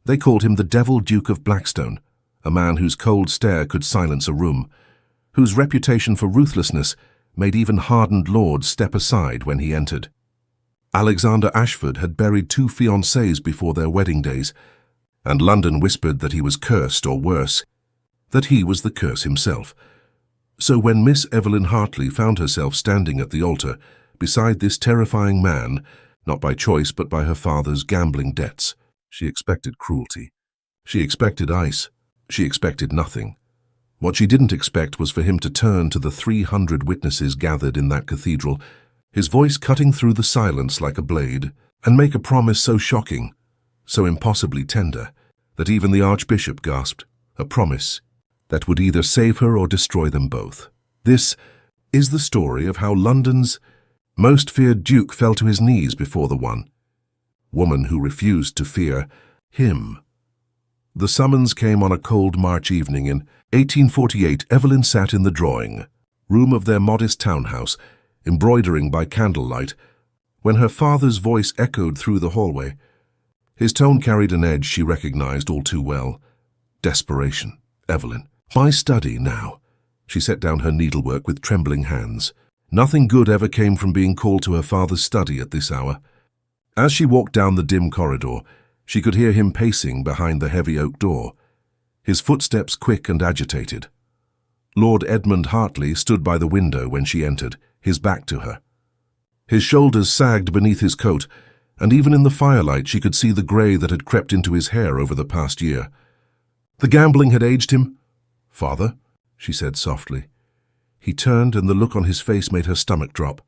They called him the Devil Duke of Blackstone, a man whose cold stare could silence a room, whose reputation for ruthlessness made even hardened lords step aside when he entered. Alexander Ashford had buried 2 fiancées before their wedding days, and London whispered that he was cursed, or worse, that he was the curse himself. So when Miss Evelyn Hartley found herself standing at the altar beside this terrifying man, not by choice but by her father's gambling debts, she expected cruelty. She expected ice. She expected nothing. What she didn't expect was for him to turn to the 300 witnesses gathered in that cathedral, his voice cutting through the silence like a blade, and make a promise so shocking, so impossibly tender, that even the Archbishop gasped, a promise that would either save her or destroy them both. This is the story of how London's most feared duke fell to his knees before the woman who refused to fear him. The summons came on a cold March evening in 1848. Evelyn sat in the drawing room of their modest townhouse, embroidering by candlelight, when her father's voice echoed through the hallway. His tone carried an edge she recognized all too well. Desperation. Evelyn. My study now. She set down her needlework with trembling hands. Nothing good ever came from being called to her father's study at this hour. As she walked down the dim corridor, she could hear him pacing behind the heavy oak door, his footsteps quick and agitated. Lord Edmund Hartley stood by the window when she entered, his back to her. His shoulders sagged beneath his coat, and even in the firelight she could see the grey that had crept into his hair over the past year. The gambling had aged him. "Father," she said softly. He turned, and the look on his face made her stomach drop.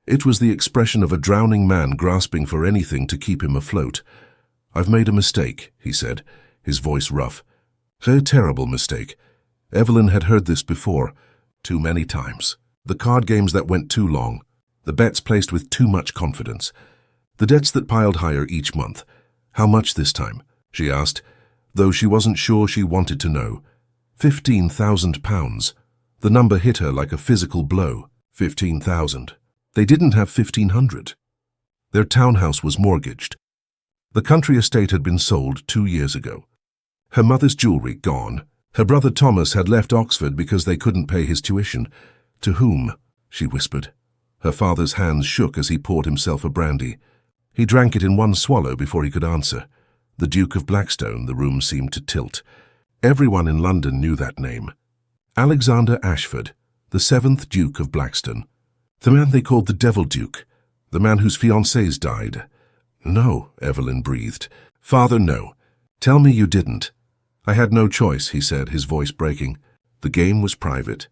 It was the expression of a drowning man grasping for anything to keep him afloat. "I've made a mistake," he said, his voice rough. "A terrible mistake." Evelyn had heard this before, too many times. The card games that went too long, the bets placed with too much confidence, the debts that piled higher each month. "How much this time?" she asked, though she wasn't sure she wanted to know. £15,000. The number hit her like a physical blow. 15,000. They didn't have 1,500. Their townhouse was mortgaged. The country estate had been sold 2 years ago. Her mother's jewellery gone. Her brother Thomas had left Oxford because they couldn't pay his tuition. "To whom?" she whispered. Her father's hands shook as he poured himself a brandy. He drank it in one swallow before he could answer. The Duke of Blackstone. The room seemed to tilt. Everyone in London knew that name. Alexander Ashford, the 7th Duke of Blackstone. The man they called the Devil Duke. The man whose fiancées died. "No," Evelyn breathed. "Father, no. Tell me you didn't." "I had no choice," he said, his voice breaking. "The game was private.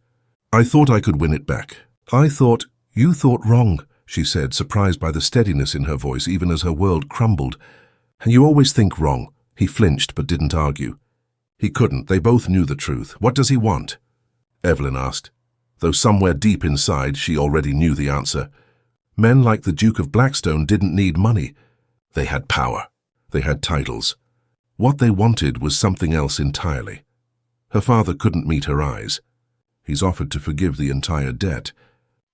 I thought I could win it back." "You thought wrong," she said, surprised by the steadiness in her voice even as her world crumbled. "And you always think wrong." He flinched but didn't argue. He couldn't. They both knew the truth. "What does he want?" Evelyn asked, though somewhere deep inside she already knew the answer. Men like the Duke of Blackstone didn't need money. They had power. They had titles. What they wanted was something else entirely. Her father couldn't meet her eyes. He's offered to forgive the entire debt.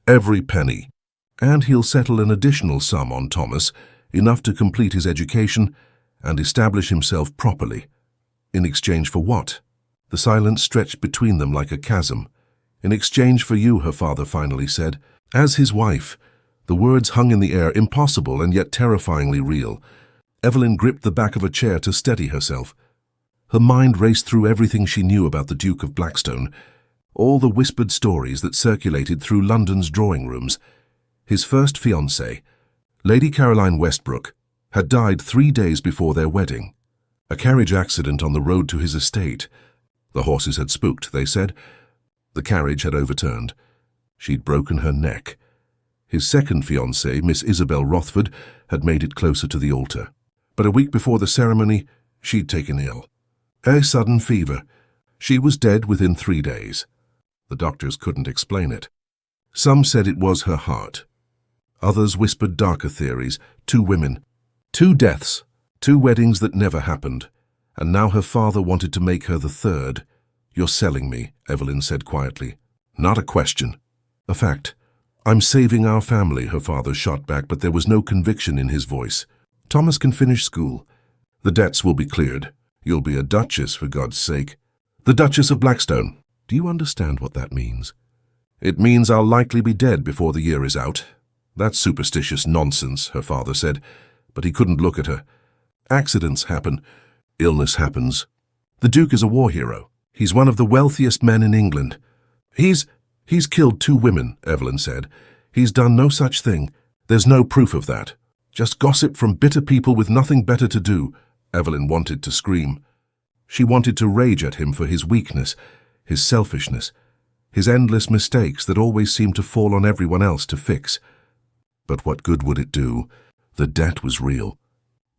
Every penny. And he'll settle an additional sum on Thomas, enough to complete his education and establish himself properly. In exchange for what? The silence stretched between them like a chasm. "In exchange for you," her father finally said. As his wife, the words hung in the air, impossible and yet terrifyingly real. Evelyn gripped the back of a chair to steady herself. Her mind raced through everything she knew about the Duke of Blackstone, all the whispered stories that circulated through London's drawing rooms. His first fiancée, Lady Caroline Westbrook, had died 3 days before their wedding. A carriage accident on the road to his estate. The horses had spooked, they said. The carriage had overturned. She'd broken her neck. His second fiancée, Miss Isabel Rothford, had made it closer to the altar. But a week before the ceremony, she'd taken ill. A sudden fever. She was dead within 3 days. The doctors couldn't explain it. Some said it was her heart. Others whispered darker theories. 2 women. 2 deaths. 2 weddings that never happened. And now her father wanted to make her the 3rd. "You're selling me," Evelyn said quietly. "Not a question. A fact. I'm saving our family," her father shot back, but there was no conviction in his voice. "Thomas can finish school. The debts will be cleared. You'll be a duchess, for God's sake. The Duchess of Blackstone. Do you understand what that means? It means I'll likely be dead before the year is out. That's superstitious nonsense, her father said, but he couldn't look at her. Accidents happen. Illness happens. The Duke is a war hero. He's one of the wealthiest men in England. He's killed 2 women, Evelyn said. He's done no such thing. There's no proof of that. Just gossip from bitter people with nothing better to do. Evelyn wanted to scream. She wanted to rage at him for his weakness, his selfishness, his endless mistakes that always seemed to fall on everyone else to fix. But what good would it do? The debt was real.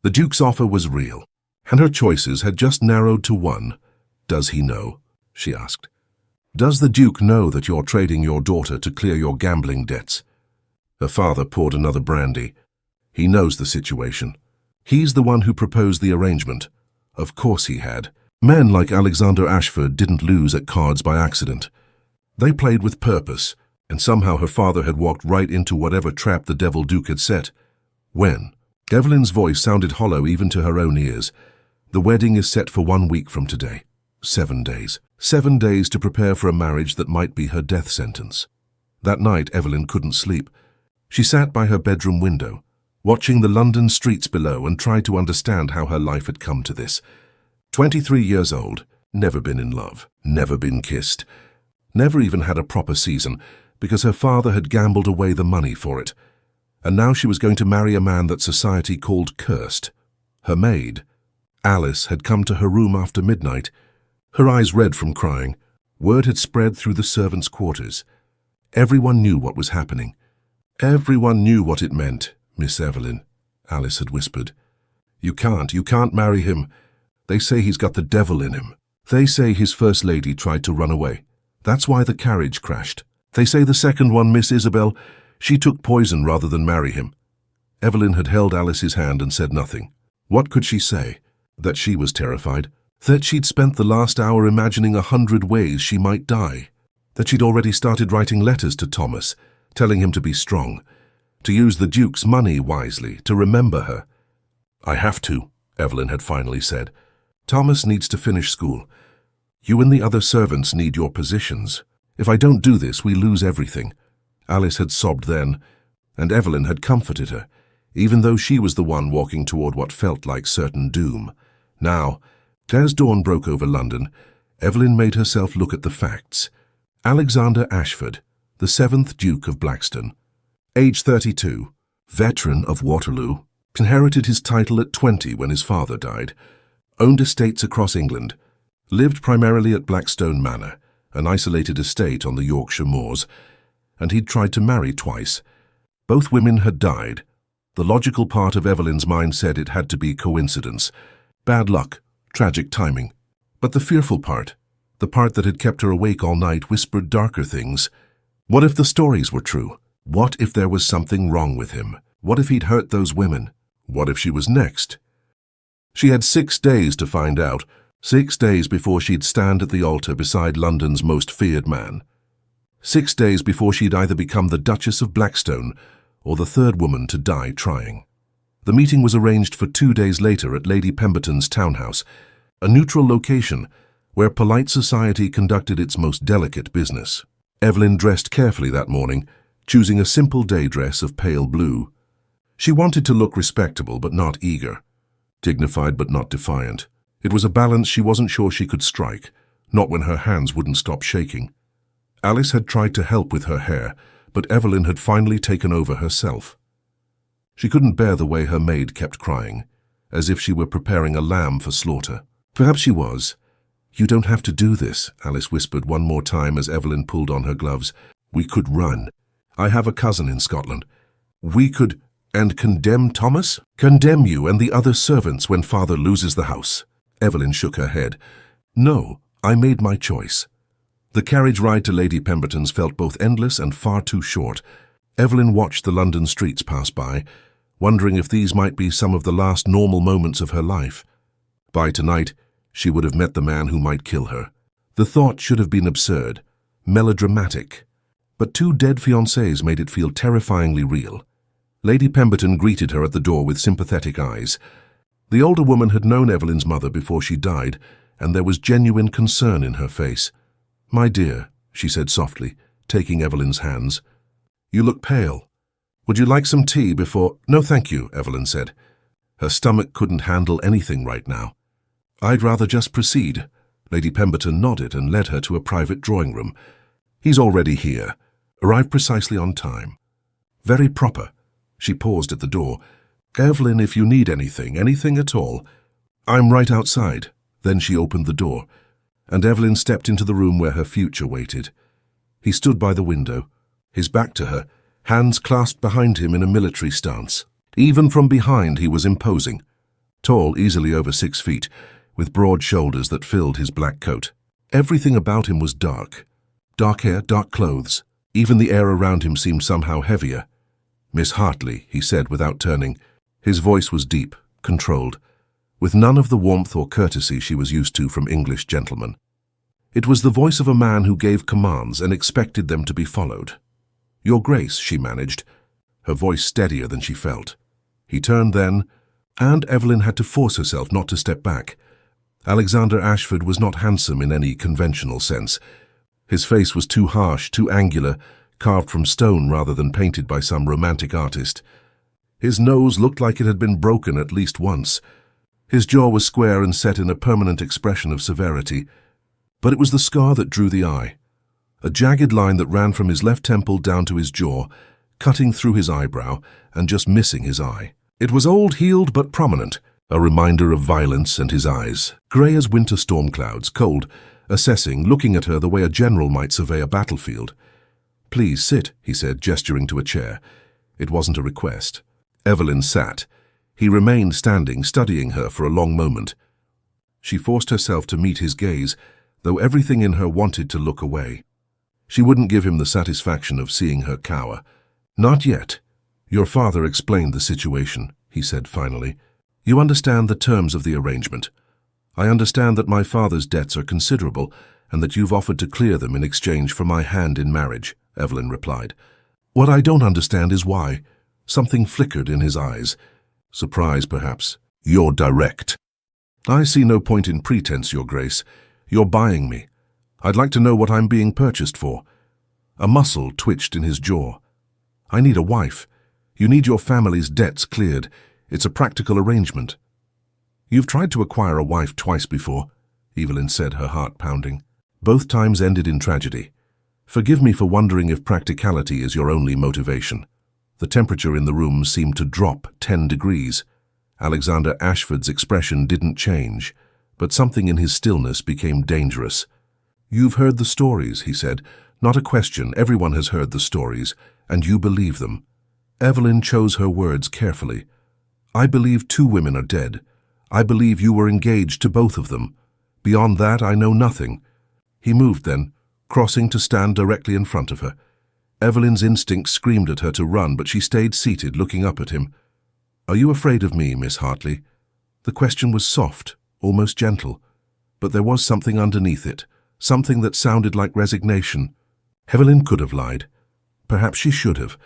The Duke's offer was real, and her choices had just narrowed to one. Does he know? She asked. Does the Duke know that you're trading your daughter to clear your gambling debts? Her father poured another brandy. He knows the situation. He's the one who proposed the arrangement. Of course he had. Men like Alexander Ashford didn't lose at cards by accident. They played with purpose, and somehow her father had walked right into whatever trap the Devil Duke had set. When? Evelyn's voice sounded hollow even to her own ears. The wedding is set for 1 week from today. 7 days. 7 days to prepare for a marriage that might be her death sentence. That night, Evelyn couldn't sleep. She sat by her bedroom window, watching the London streets below, and tried to understand how her life had come to this. 23 years old, never been in love, never been kissed, never even had a proper season, because her father had gambled away the money for it. And now she was going to marry a man that society called cursed. Her maid, Alice, had come to her room after midnight, her eyes red from crying. Word had spread through the servants' quarters. Everyone knew what was happening. Everyone knew what it meant, Miss Evelyn, Alice had whispered. You can't marry him. They say he's got the devil in him. They say his first lady tried to run away. That's why the carriage crashed. They say the second one, Miss Isabel, she took poison rather than marry him. Evelyn had held Alice's hand and said nothing. What could she say? That she was terrified. That she'd spent the last hour imagining 100 ways she might die. That she'd already started writing letters to Thomas, telling him to be strong, to use the Duke's money wisely, to remember her. I have to, Evelyn had finally said. Thomas needs to finish school. You and the other servants need your positions. If I don't do this, we lose everything. Alice had sobbed then, and Evelyn had comforted her, even though she was the one walking toward what felt like certain doom. Now, as dawn broke over London, Evelyn made herself look at the facts. Alexander Ashford, the 7th Duke of Blackstone, age 32, veteran of Waterloo, inherited his title at 20 when his father died, owned estates across England, lived primarily at Blackstone Manor, an isolated estate on the Yorkshire moors, and he'd tried to marry twice. Both women had died. The logical part of Evelyn's mind said it had to be coincidence, bad luck, tragic timing. But the fearful part, the part that had kept her awake all night, whispered darker things. What if the stories were true? What if there was something wrong with him? What if he'd hurt those women? What if she was next? She had 6 days to find out, 6 days before she'd stand at the altar beside London's most feared man. 6 days before she'd either become the Duchess of Blackstone or the 3rd woman to die trying. The meeting was arranged for 2 days later at Lady Pemberton's townhouse, a neutral location where polite society conducted its most delicate business. Evelyn dressed carefully that morning, choosing a simple day dress of pale blue. She wanted to look respectable but not eager, dignified but not defiant. It was a balance she wasn't sure she could strike, not when her hands wouldn't stop shaking. Alice had tried to help with her hair, but Evelyn had finally taken over herself. She couldn't bear the way her maid kept crying, as if she were preparing a lamb for slaughter. Perhaps she was. You don't have to do this, Alice whispered one more time as Evelyn pulled on her gloves. We could run. I have a cousin in Scotland. We could... And condemn Thomas? Condemn you and the other servants when father loses the house. Evelyn shook her head. No, I made my choice. The carriage ride to Lady Pemberton's felt both endless and far too short. Evelyn watched the London streets pass by, wondering if these might be some of the last normal moments of her life. By tonight, she would have met the man who might kill her. The thought should have been absurd, melodramatic. But 2 dead fiancés made it feel terrifyingly real. Lady Pemberton greeted her at the door with sympathetic eyes. The older woman had known Evelyn's mother before she died, and there was genuine concern in her face. "My dear," she said softly, taking Evelyn's hands. "You look pale. Would you like some tea before—" "No, thank you," Evelyn said. Her stomach couldn't handle anything right now. "I'd rather just proceed." Lady Pemberton nodded and led her to a private drawing room. "He's already here. Arrived precisely on time. Very proper." She paused at the door. "Evelyn, if you need anything at all, I'm right outside." Then she opened the door, and Evelyn stepped into the room where her future waited. He stood by the window, his back to her, hands clasped behind him in a military stance. Even from behind he was imposing. Tall, easily over 6 feet, with broad shoulders that filled his black coat. Everything about him was dark. Dark hair, dark clothes. Even the air around him seemed somehow heavier. "Miss Hartley," he said without turning. His voice was deep, controlled, with none of the warmth or courtesy she was used to from English gentlemen. It was the voice of a man who gave commands and expected them to be followed. "Your Grace," she managed, her voice steadier than she felt. He turned then, and Evelyn had to force herself not to step back. Alexander Ashford was not handsome in any conventional sense. His face was too harsh, too angular, carved from stone rather than painted by some romantic artist. His nose looked like it had been broken at least once. His jaw was square and set in a permanent expression of severity. But it was the scar that drew the eye. A jagged line that ran from his left temple down to his jaw, cutting through his eyebrow and just missing his eye. It was old, healed, but prominent, a reminder of violence and his eyes. Grey as winter storm clouds, cold, assessing, looking at her the way a general might survey a battlefield. "Please sit," he said, gesturing to a chair. It wasn't a request. Evelyn sat. He remained standing, studying her for a long moment. She forced herself to meet his gaze, though everything in her wanted to look away. She wouldn't give him the satisfaction of seeing her cower. "Not yet. Your father explained the situation," he said finally. "You understand the terms of the arrangement. I understand that my father's debts are considerable and that you've offered to clear them in exchange for my hand in marriage," Evelyn replied. "What I don't understand is why." Something flickered in his eyes. Surprise, perhaps. "You're direct." "I see no point in pretense, Your Grace. You're buying me. I'd like to know what I'm being purchased for." A muscle twitched in his jaw. "I need a wife. You need your family's debts cleared. It's a practical arrangement." "You've tried to acquire a wife twice before," Evelyn said, her heart pounding. "Both times ended in tragedy. Forgive me for wondering if practicality is your only motivation." The temperature in the room seemed to drop 10 degrees. Alexander Ashford's expression didn't change, but something in his stillness became dangerous. "You've heard the stories," he said. "Not a question. Everyone has heard the stories, and you believe them." Evelyn chose her words carefully. "I believe 2 women are dead. I believe you were engaged to both of them. Beyond that, I know nothing." He moved then, crossing to stand directly in front of her. Evelyn's instinct screamed at her to run, but she stayed seated, looking up at him. "Are you afraid of me, Miss Hartley?" The question was soft, almost gentle, but there was something underneath it, something that sounded like resignation. Evelyn could have lied. Perhaps she should have,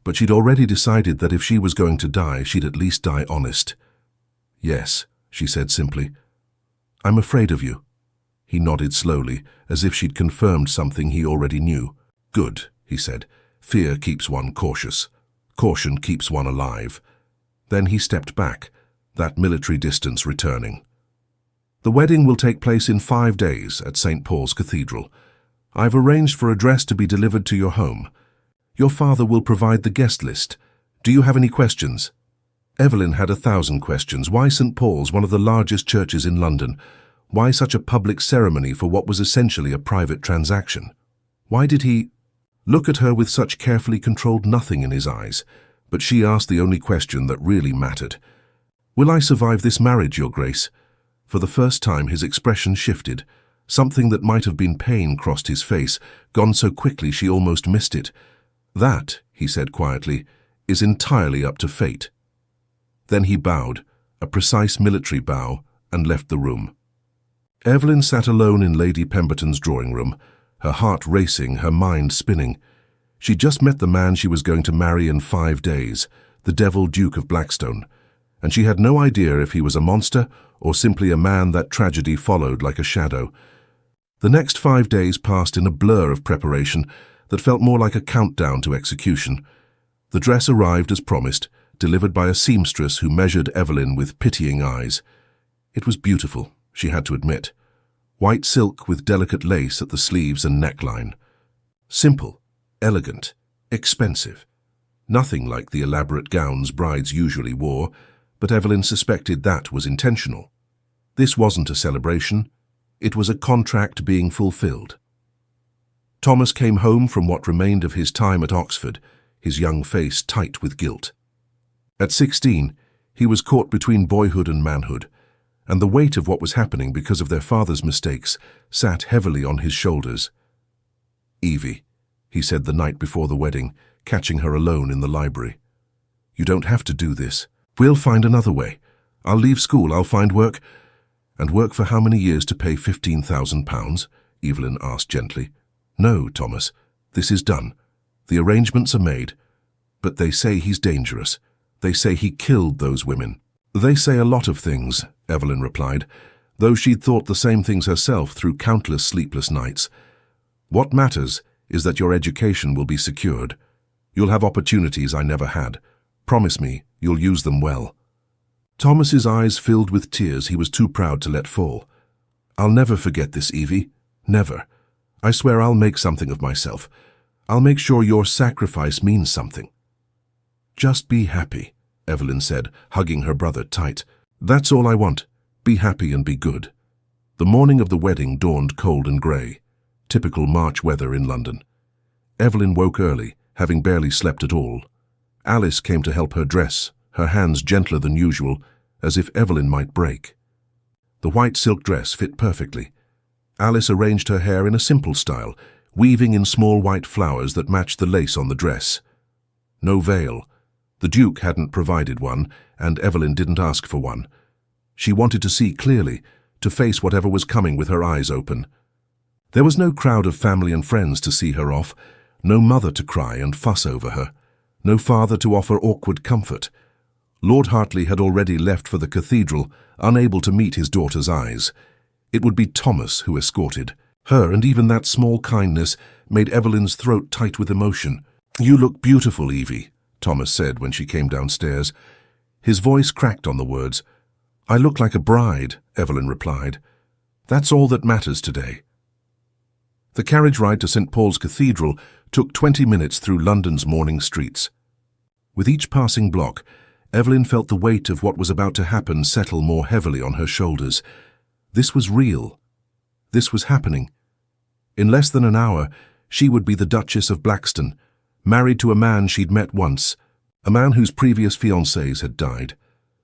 but she'd already decided that if she was going to die, she'd at least die honest. "Yes," she said simply. "I'm afraid of you." He nodded slowly, as if she'd confirmed something he already knew. "Good," he said. "Fear keeps one cautious. Caution keeps one alive." Then he stepped back, that military distance returning. "The wedding will take place in 5 days at St. Paul's Cathedral. I've arranged for a dress to be delivered to your home. Your father will provide the guest list. Do you have any questions?" Evelyn had 1,000 questions. Why St. Paul's, one of the largest churches in London? Why such a public ceremony for what was essentially a private transaction? Why did he look at her with such carefully controlled nothing in his eyes? But she asked the only question that really mattered. "Will I survive this marriage, Your Grace?" For the first time his expression shifted. Something that might have been pain crossed his face, gone so quickly she almost missed it. "That," he said quietly, "is entirely up to fate." Then he bowed, a precise military bow, and left the room. Evelyn sat alone in Lady Pemberton's drawing room, her heart racing, her mind spinning. She'd just met the man she was going to marry in 5 days, the devil Duke of Blackstone, and she had no idea if he was a monster or simply a man that tragedy followed like a shadow. The next 5 days passed in a blur of preparation that felt more like a countdown to execution. The dress arrived as promised, delivered by a seamstress who measured Evelyn with pitying eyes. It was beautiful, she had to admit. White silk with delicate lace at the sleeves and neckline. Simple, elegant, expensive. Nothing like the elaborate gowns brides usually wore, but Evelyn suspected that was intentional. This wasn't a celebration. It was a contract being fulfilled. Thomas came home from what remained of his time at Oxford, his young face tight with guilt. At 16, he was caught between boyhood and manhood, and the weight of what was happening because of their father's mistakes sat heavily on his shoulders. "Evie," he said the night before the wedding, catching her alone in the library. "You don't have to do this. We'll find another way. I'll leave school, I'll find work." "And work for how many years to pay £15,000? Evelyn asked gently. "No, Thomas, this is done. The arrangements are made. But they say he's dangerous. They say he killed those women." "They say a lot of things," Evelyn replied, though she'd thought the same things herself through countless sleepless nights. "What matters is that your education will be secured. You'll have opportunities I never had. Promise me you'll use them well." Thomas's eyes filled with tears he was too proud to let fall. "I'll never forget this, Evie. Never. I swear I'll make something of myself. I'll make sure your sacrifice means something." "Just be happy," Evelyn said, hugging her brother tight. "That's all I want. Be happy and be good." The morning of the wedding dawned cold and grey, typical March weather in London. Evelyn woke early, having barely slept at all. Alice came to help her dress, her hands gentler than usual, as if Evelyn might break. The white silk dress fit perfectly. Alice arranged her hair in a simple style, weaving in small white flowers that matched the lace on the dress. No veil. The Duke hadn't provided one, and Evelyn didn't ask for one. She wanted to see clearly, to face whatever was coming with her eyes open. There was no crowd of family and friends to see her off, no mother to cry and fuss over her, no father to offer awkward comfort. Lord Hartley had already left for the cathedral, unable to meet his daughter's eyes. It would be Thomas who escorted her, and even that small kindness made Evelyn's throat tight with emotion. "You look beautiful, Evie," Thomas said when she came downstairs. His voice cracked on the words. "I look like a bride," Evelyn replied. "That's all that matters today." The carriage ride to St. Paul's Cathedral took 20 minutes through London's morning streets. With each passing block, Evelyn felt the weight of what was about to happen settle more heavily on her shoulders. This was real. This was happening. In less than an hour, she would be the Duchess of Blackstone, married to a man she'd met once, a man whose previous fiancés had died,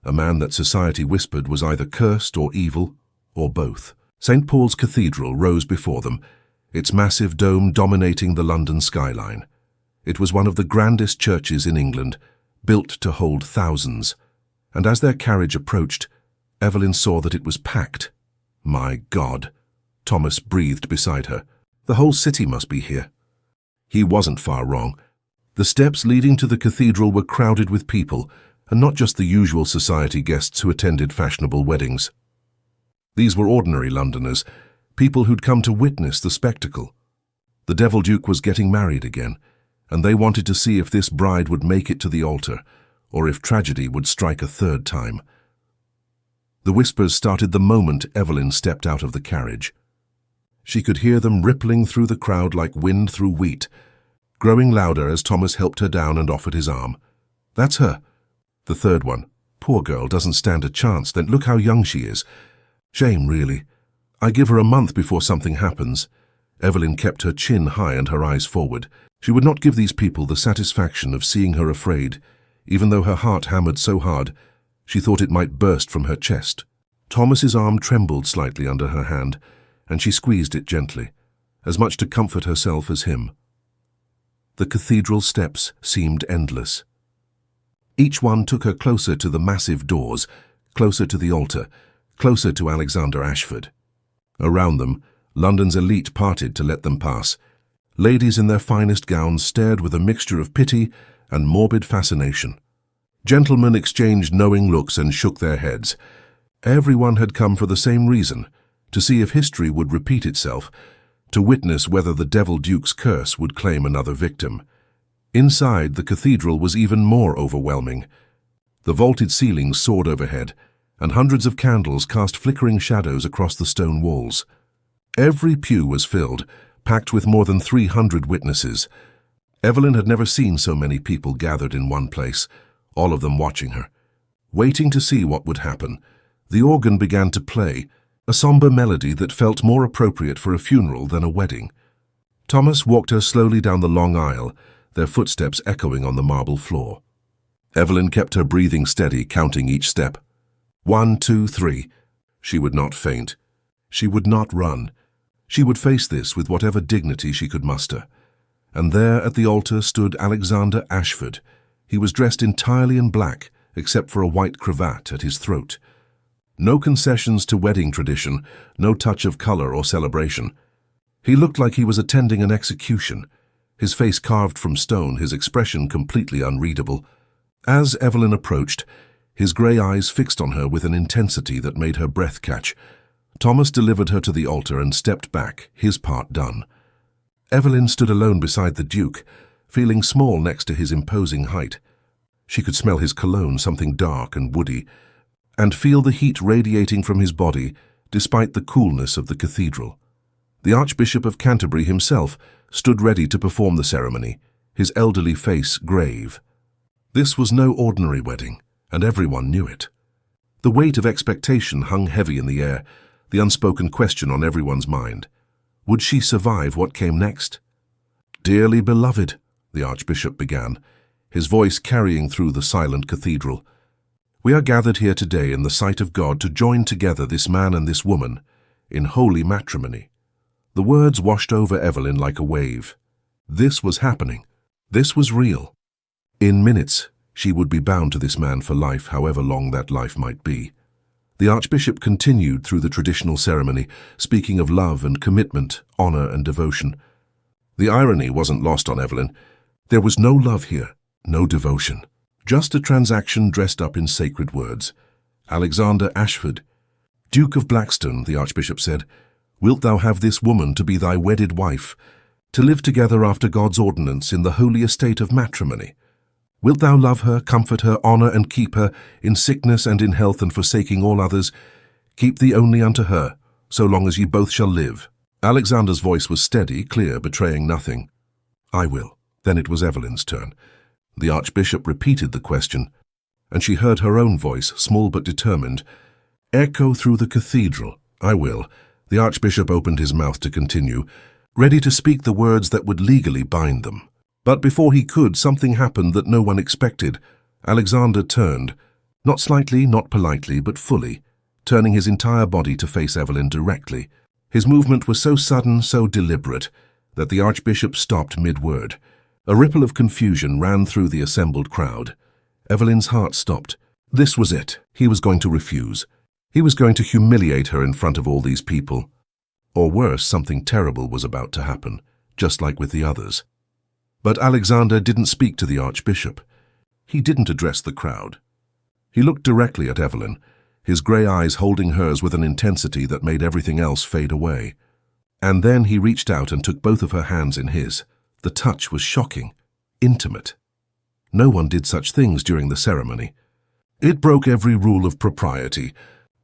a man that society whispered was either cursed or evil, or both. St. Paul's Cathedral rose before them, its massive dome dominating the London skyline. It was one of the grandest churches in England, built to hold thousands, and as their carriage approached, Evelyn saw that it was packed. "My God," Thomas breathed beside her. "The whole city must be here." He wasn't far wrong. The steps leading to the cathedral were crowded with people, and not just the usual society guests who attended fashionable weddings. These were ordinary Londoners, people who'd come to witness the spectacle. The Devil Duke was getting married again, and they wanted to see if this bride would make it to the altar, or if tragedy would strike a third time. The whispers started the moment Evelyn stepped out of the carriage. She could hear them rippling through the crowd like wind through wheat, growing louder as Thomas helped her down and offered his arm. "That's her." The third one. "Poor girl, doesn't stand a chance, then look how young she is. Shame, really. I give her a month before something happens." Evelyn kept her chin high and her eyes forward. She would not give these people the satisfaction of seeing her afraid, even though her heart hammered so hard she thought it might burst from her chest. Thomas's arm trembled slightly under her hand, and she squeezed it gently, as much to comfort herself as him. The cathedral steps seemed endless. Each one took her closer to the massive doors, closer to the altar, closer to Alexander Ashford. Around them, London's elite parted to let them pass. Ladies in their finest gowns stared with a mixture of pity and morbid fascination. Gentlemen exchanged knowing looks and shook their heads. Everyone had come for the same reason, to see if history would repeat itself, to witness whether the Devil Duke's curse would claim another victim. Inside, the cathedral was even more overwhelming. The vaulted ceilings soared overhead, and hundreds of candles cast flickering shadows across the stone walls. Every pew was filled, packed with more than 300 witnesses. Evelyn had never seen so many people gathered in one place, all of them watching her. Waiting to see what would happen, the organ began to play, a somber melody that felt more appropriate for a funeral than a wedding. Thomas walked her slowly down the long aisle, their footsteps echoing on the marble floor. Evelyn kept her breathing steady, counting each step. 1, 2, 3. She would not faint. She would not run. She would face this with whatever dignity she could muster. And there at the altar stood Alexander Ashford. He was dressed entirely in black, except for a white cravat at his throat. No concessions to wedding tradition, no touch of color or celebration. He looked like he was attending an execution, his face carved from stone, his expression completely unreadable. As Evelyn approached, his grey eyes fixed on her with an intensity that made her breath catch. Thomas delivered her to the altar and stepped back, his part done. Evelyn stood alone beside the Duke, feeling small next to his imposing height. She could smell his cologne, something dark and woody, and feel the heat radiating from his body, despite the coolness of the cathedral. The Archbishop of Canterbury himself stood ready to perform the ceremony, his elderly face grave. This was no ordinary wedding, and everyone knew it. The weight of expectation hung heavy in the air, the unspoken question on everyone's mind. Would she survive what came next? "Dearly beloved," the Archbishop began, his voice carrying through the silent cathedral, "we are gathered here today in the sight of God to join together this man and this woman in holy matrimony." The words washed over Evelyn like a wave. This was happening. This was real. In minutes, she would be bound to this man for life, however long that life might be. The Archbishop continued through the traditional ceremony, speaking of love and commitment, honor and devotion. The irony wasn't lost on Evelyn. There was no love here, no devotion. Just a transaction dressed up in sacred words. "Alexander Ashford, Duke of Blackstone," the Archbishop said, "wilt thou have this woman to be thy wedded wife, to live together after God's ordinance in the holy estate of matrimony? Wilt thou love her, comfort her, honor and keep her, in sickness and in health, and forsaking all others? Keep thee only unto her, so long as ye both shall live." Alexander's voice was steady, clear, betraying nothing. "I will." Then it was Evelyn's turn. The Archbishop repeated the question, and she heard her own voice, small but determined, echo through the cathedral. "I will." The Archbishop opened his mouth to continue, ready to speak the words that would legally bind them. But before he could, something happened that no one expected. Alexander turned, not slightly, not politely, but fully, turning his entire body to face Evelyn directly. His movement was so sudden, so deliberate, that the Archbishop stopped mid-word. A ripple of confusion ran through the assembled crowd. Evelyn's heart stopped. This was it. He was going to refuse. He was going to humiliate her in front of all these people. Or worse, something terrible was about to happen, just like with the others. But Alexander didn't speak to the Archbishop. He didn't address the crowd. He looked directly at Evelyn, his grey eyes holding hers with an intensity that made everything else fade away. And then he reached out and took both of her hands in his. The touch was shocking, intimate. No one did such things during the ceremony. It broke every rule of propriety.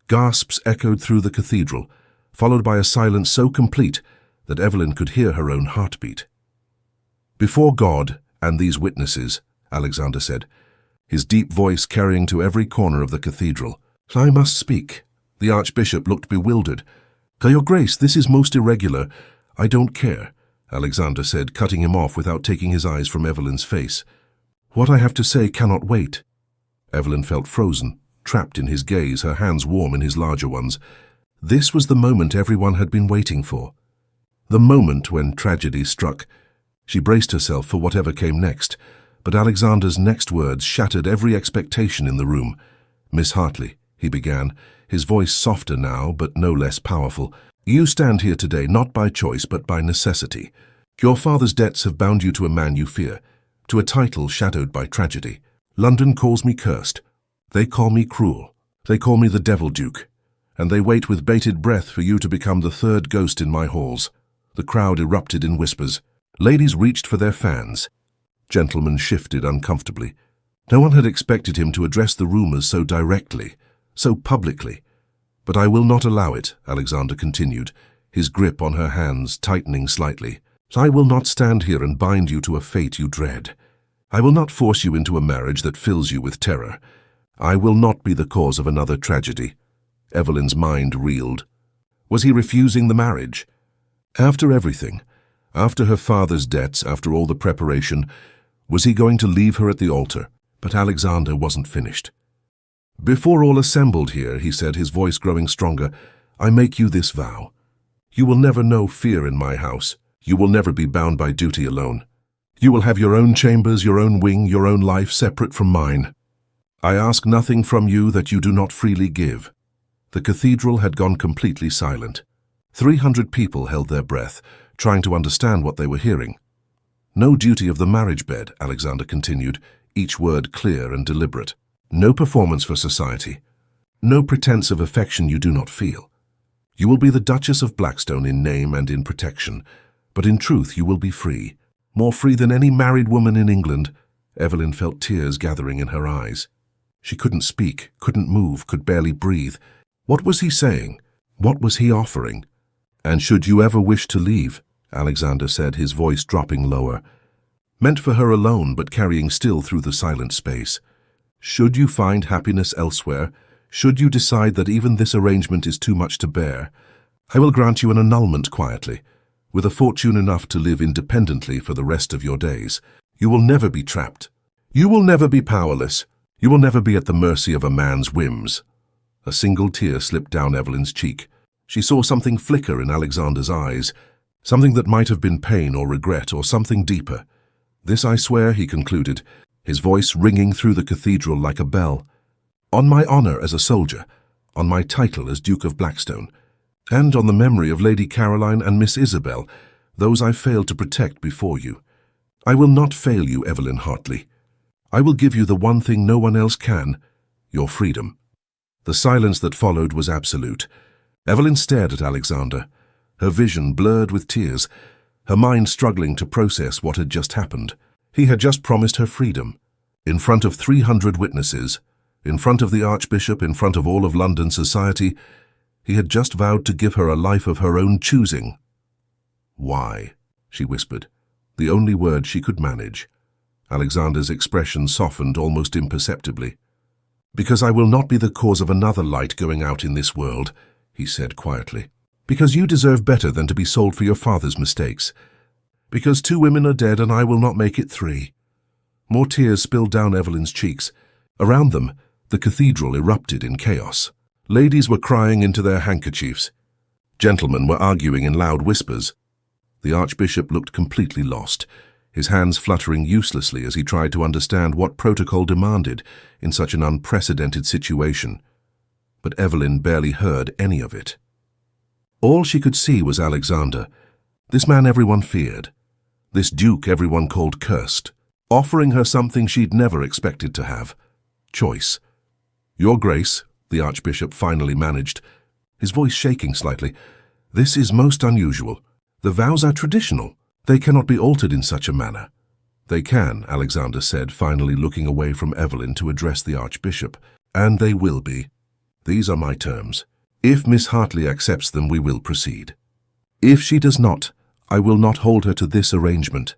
Gasps echoed through the cathedral, followed by a silence so complete that Evelyn could hear her own heartbeat. "Before God and these witnesses," Alexander said, his deep voice carrying to every corner of the cathedral, "I must speak." The Archbishop looked bewildered. "Your Grace, this is most irregular." "I don't care," Alexander said, cutting him off without taking his eyes from Evelyn's face. "What I have to say cannot wait." Evelyn felt frozen, trapped in his gaze, her hands warm in his larger ones. This was the moment everyone had been waiting for. The moment when tragedy struck. She braced herself for whatever came next, but Alexander's next words shattered every expectation in the room. "Miss Hartley," he began, his voice softer now but no less powerful, "you stand here today not by choice but by necessity. Your father's debts have bound you to a man you fear, to a title shadowed by tragedy. London calls me cursed. They call me cruel. They call me the Devil Duke. And they wait with bated breath for you to become the third ghost in my halls. The crowd erupted in whispers. Ladies reached for their fans. Gentlemen shifted uncomfortably. No one had expected him to address the rumors so directly, so publicly. But I will not allow it, Alexander continued, his grip on her hands tightening slightly. I will not stand here and bind you to a fate you dread. I will not force you into a marriage that fills you with terror. I will not be the cause of another tragedy. Evelyn's mind reeled. Was he refusing the marriage? After everything, after her father's debts, after all the preparation, was he going to leave her at the altar? But Alexander wasn't finished. Before all assembled here, he said, his voice growing stronger, I make you this vow. You will never know fear in my house. You will never be bound by duty alone. You will have your own chambers, your own wing, your own life separate from mine. I ask nothing from you that you do not freely give. The cathedral had gone completely silent. 300 people held their breath, trying to understand what they were hearing. No duty of the marriage bed, Alexander continued, each word clear and deliberate. No performance for society. No pretense of affection you do not feel. You will be the Duchess of Blackstone in name and in protection, but in truth you will be free, more free than any married woman in England. Evelyn felt tears gathering in her eyes. She couldn't speak, couldn't move, could barely breathe. What was he saying? What was he offering? And should you ever wish to leave, Alexander said, his voice dropping lower, meant for her alone but carrying still through the silent space. Should you find happiness elsewhere, should you decide that even this arrangement is too much to bear, I will grant you an annulment quietly, with a fortune enough to live independently for the rest of your days. You will never be trapped. You will never be powerless. You will never be at the mercy of a man's whims. A single tear slipped down Evelyn's cheek. She saw something flicker in Alexander's eyes, something that might have been pain or regret or something deeper. This I swear, he concluded, his voice ringing through the cathedral like a bell. On my honor as a soldier, on my title as Duke of Blackstone, and on the memory of Lady Caroline and Miss Isabel, those I failed to protect before you. I will not fail you, Evelyn Hartley. I will give you the one thing no one else can, your freedom. The silence that followed was absolute. Evelyn stared at Alexander, her vision blurred with tears, her mind struggling to process what had just happened. He had just promised her freedom, in front of 300 witnesses, in front of the Archbishop, in front of all of London society. He had just vowed to give her a life of her own choosing. Why? She whispered, the only word she could manage. Alexander's expression softened almost imperceptibly. Because I will not be the cause of another light going out in this world, he said quietly. Because you deserve better than to be sold for your father's mistakes. Because 2 women are dead and I will not make it 3. More tears spilled down Evelyn's cheeks. Around them, the cathedral erupted in chaos. Ladies were crying into their handkerchiefs. Gentlemen were arguing in loud whispers. The Archbishop looked completely lost, his hands fluttering uselessly as he tried to understand what protocol demanded in such an unprecedented situation. But Evelyn barely heard any of it. All she could see was Alexander, this man everyone feared, this duke everyone called cursed, offering her something she'd never expected to have, choice. Your Grace, the Archbishop finally managed, his voice shaking slightly, this is most unusual. The vows are traditional. They cannot be altered in such a manner. They can, Alexander said, finally looking away from Evelyn to address the Archbishop. And they will be. These are my terms. If Miss Hartley accepts them, we will proceed. If she does not, I will not hold her to this arrangement.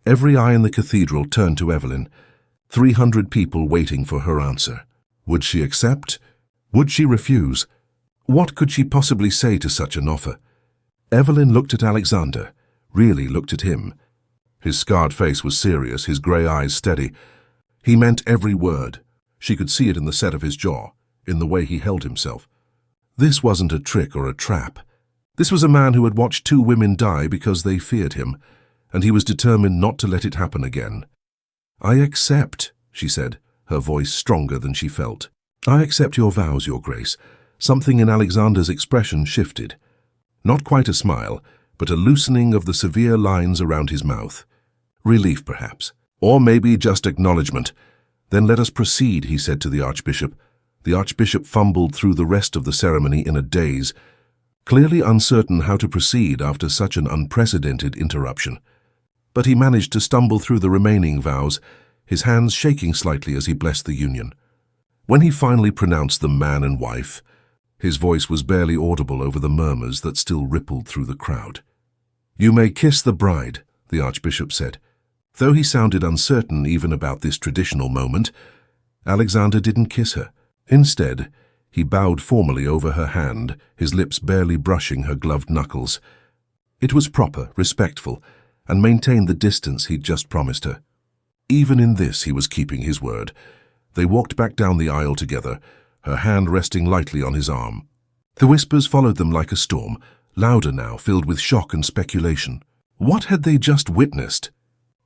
Every eye in the cathedral turned to Evelyn, 300 people waiting for her answer. Would she accept? Would she refuse? What could she possibly say to such an offer? Evelyn looked at Alexander, really looked at him. His scarred face was serious, his grey eyes steady. He meant every word. She could see it in the set of his jaw, in the way he held himself. This wasn't a trick or a trap. This was a man who had watched 2 women die because they feared him, and he was determined not to let it happen again. I accept, she said, her voice stronger than she felt. I accept your vows, Your Grace. Something in Alexander's expression shifted. Not quite a smile, but a loosening of the severe lines around his mouth. Relief, perhaps. Or maybe just acknowledgement. "Then let us proceed," he said to the Archbishop. The Archbishop fumbled through the rest of the ceremony in a daze, clearly uncertain how to proceed after such an unprecedented interruption. But he managed to stumble through the remaining vows, his hands shaking slightly as he blessed the union. When he finally pronounced them man and wife, his voice was barely audible over the murmurs that still rippled through the crowd. "You may kiss the bride," the Archbishop said. Though he sounded uncertain even about this traditional moment, Alexander didn't kiss her. Instead, he bowed formally over her hand, his lips barely brushing her gloved knuckles. It was proper, respectful, and maintained the distance he'd just promised her. Even in this, he was keeping his word. They walked back down the aisle together, her hand resting lightly on his arm. The whispers followed them like a storm, louder now, filled with shock and speculation. What had they just witnessed?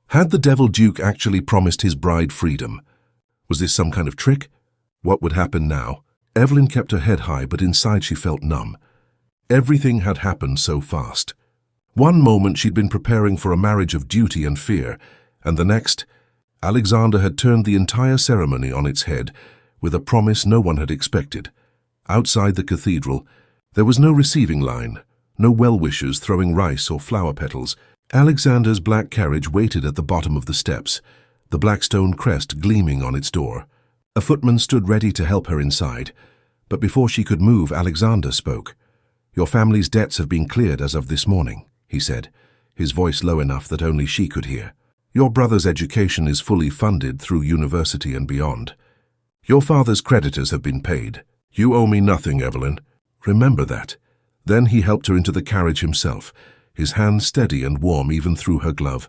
Had the Devil Duke actually promised his bride freedom? Was this some kind of trick? What would happen now? Evelyn kept her head high, but inside she felt numb. Everything had happened so fast. One moment she'd been preparing for a marriage of duty and fear, and the next, Alexander had turned the entire ceremony on its head, with a promise no one had expected. Outside the cathedral, there was no receiving line, no well-wishers throwing rice or flower petals. Alexander's black carriage waited at the bottom of the steps, the black stone crest gleaming on its door. A footman stood ready to help her inside, but before she could move, Alexander spoke. "Your family's debts have been cleared as of this morning," he said, his voice low enough that only she could hear. "Your brother's education is fully funded through university and beyond. Your father's creditors have been paid. You owe me nothing, Evelyn. Remember that." Then he helped her into the carriage himself, his hand steady and warm even through her glove.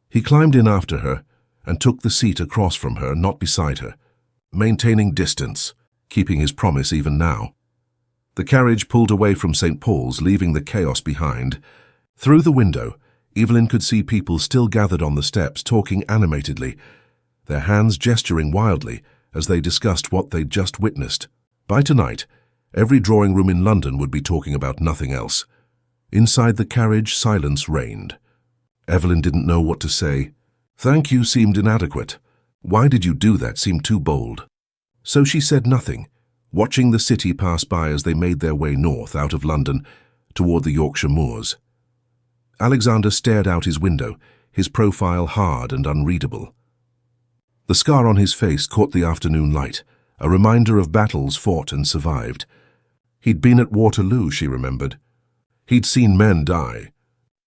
He climbed in after her and took the seat across from her, not beside her, maintaining distance, keeping his promise even now. The carriage pulled away from St. Paul's, leaving the chaos behind. Through the window, Evelyn could see people still gathered on the steps, talking animatedly, their hands gesturing wildly as they discussed what they'd just witnessed. By tonight, every drawing room in London would be talking about nothing else. Inside the carriage, silence reigned. Evelyn didn't know what to say. "Thank you" seemed inadequate. "Why did you do that?" seemed too bold. So she said nothing, watching the city pass by as they made their way north out of London toward the Yorkshire moors. Alexander stared out his window, his profile hard and unreadable. The scar on his face caught the afternoon light, a reminder of battles fought and survived. He'd been at Waterloo, she remembered. He'd seen men die.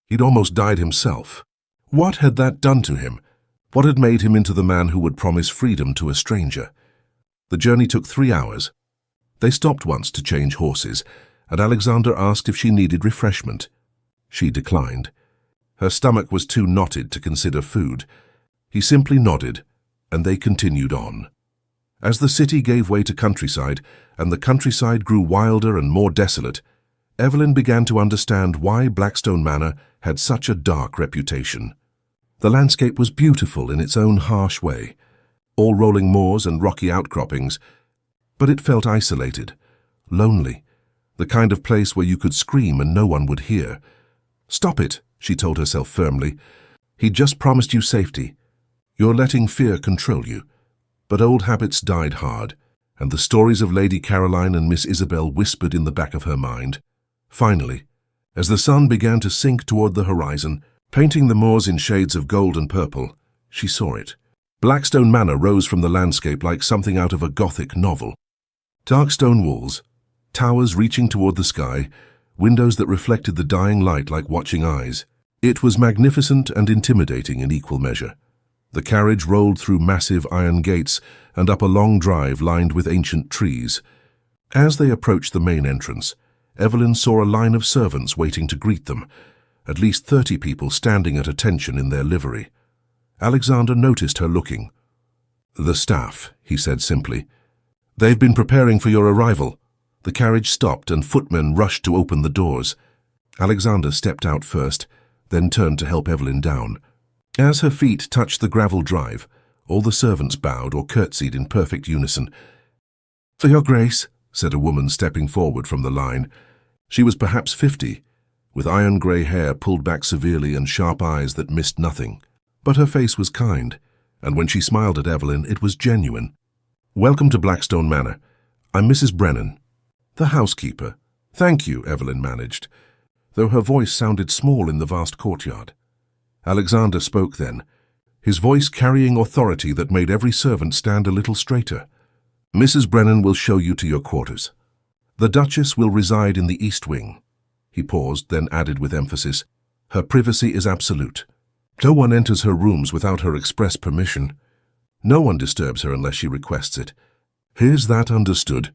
He'd almost died himself. What had that done to him? What had made him into the man who would promise freedom to a stranger? The journey took 3 hours. They stopped once to change horses, and Alexander asked if she needed refreshment. She declined. Her stomach was too knotted to consider food. He simply nodded, and they continued on. As the city gave way to countryside, and the countryside grew wilder and more desolate, Evelyn began to understand why Blackstone Manor had such a dark reputation. The landscape was beautiful in its own harsh way, all rolling moors and rocky outcroppings, but it felt isolated, lonely, the kind of place where you could scream and no one would hear. "Stop it," she told herself firmly. "He just promised you safety. You're letting fear control you." But old habits died hard, and the stories of Lady Caroline and Miss Isabel whispered in the back of her mind. Finally, as the sun began to sink toward the horizon, painting the moors in shades of gold and purple, she saw it. Blackstone Manor rose from the landscape like something out of a Gothic novel. Dark stone walls, towers reaching toward the sky, windows that reflected the dying light like watching eyes. It was magnificent and intimidating in equal measure. The carriage rolled through massive iron gates and up a long drive lined with ancient trees. As they approached the main entrance, Evelyn saw a line of servants waiting to greet them, at least 30 people standing at attention in their livery. Alexander noticed her looking. "The staff," he said simply. "They've been preparing for your arrival." The carriage stopped and footmen rushed to open the doors. Alexander stepped out first, then turned to help Evelyn down. As her feet touched the gravel drive, all the servants bowed or curtsied in perfect unison. "For your grace," said a woman stepping forward from the line. She was perhaps 50, with iron-grey hair pulled back severely and sharp eyes that missed nothing. But her face was kind. and when she smiled at Evelyn, it was genuine. "Welcome to Blackstone Manor. I'm Mrs. Brennan." "The housekeeper." "Thank you," Evelyn managed, though her voice sounded small in the vast courtyard. Alexander spoke then, his voice carrying authority that made every servant stand a little straighter. "Mrs. Brennan will show you to your quarters. The Duchess will reside in the East Wing." He paused, then added with emphasis, "Her privacy is absolute. No one enters her rooms without her express permission. No one disturbs her unless she requests it. Here's that understood?"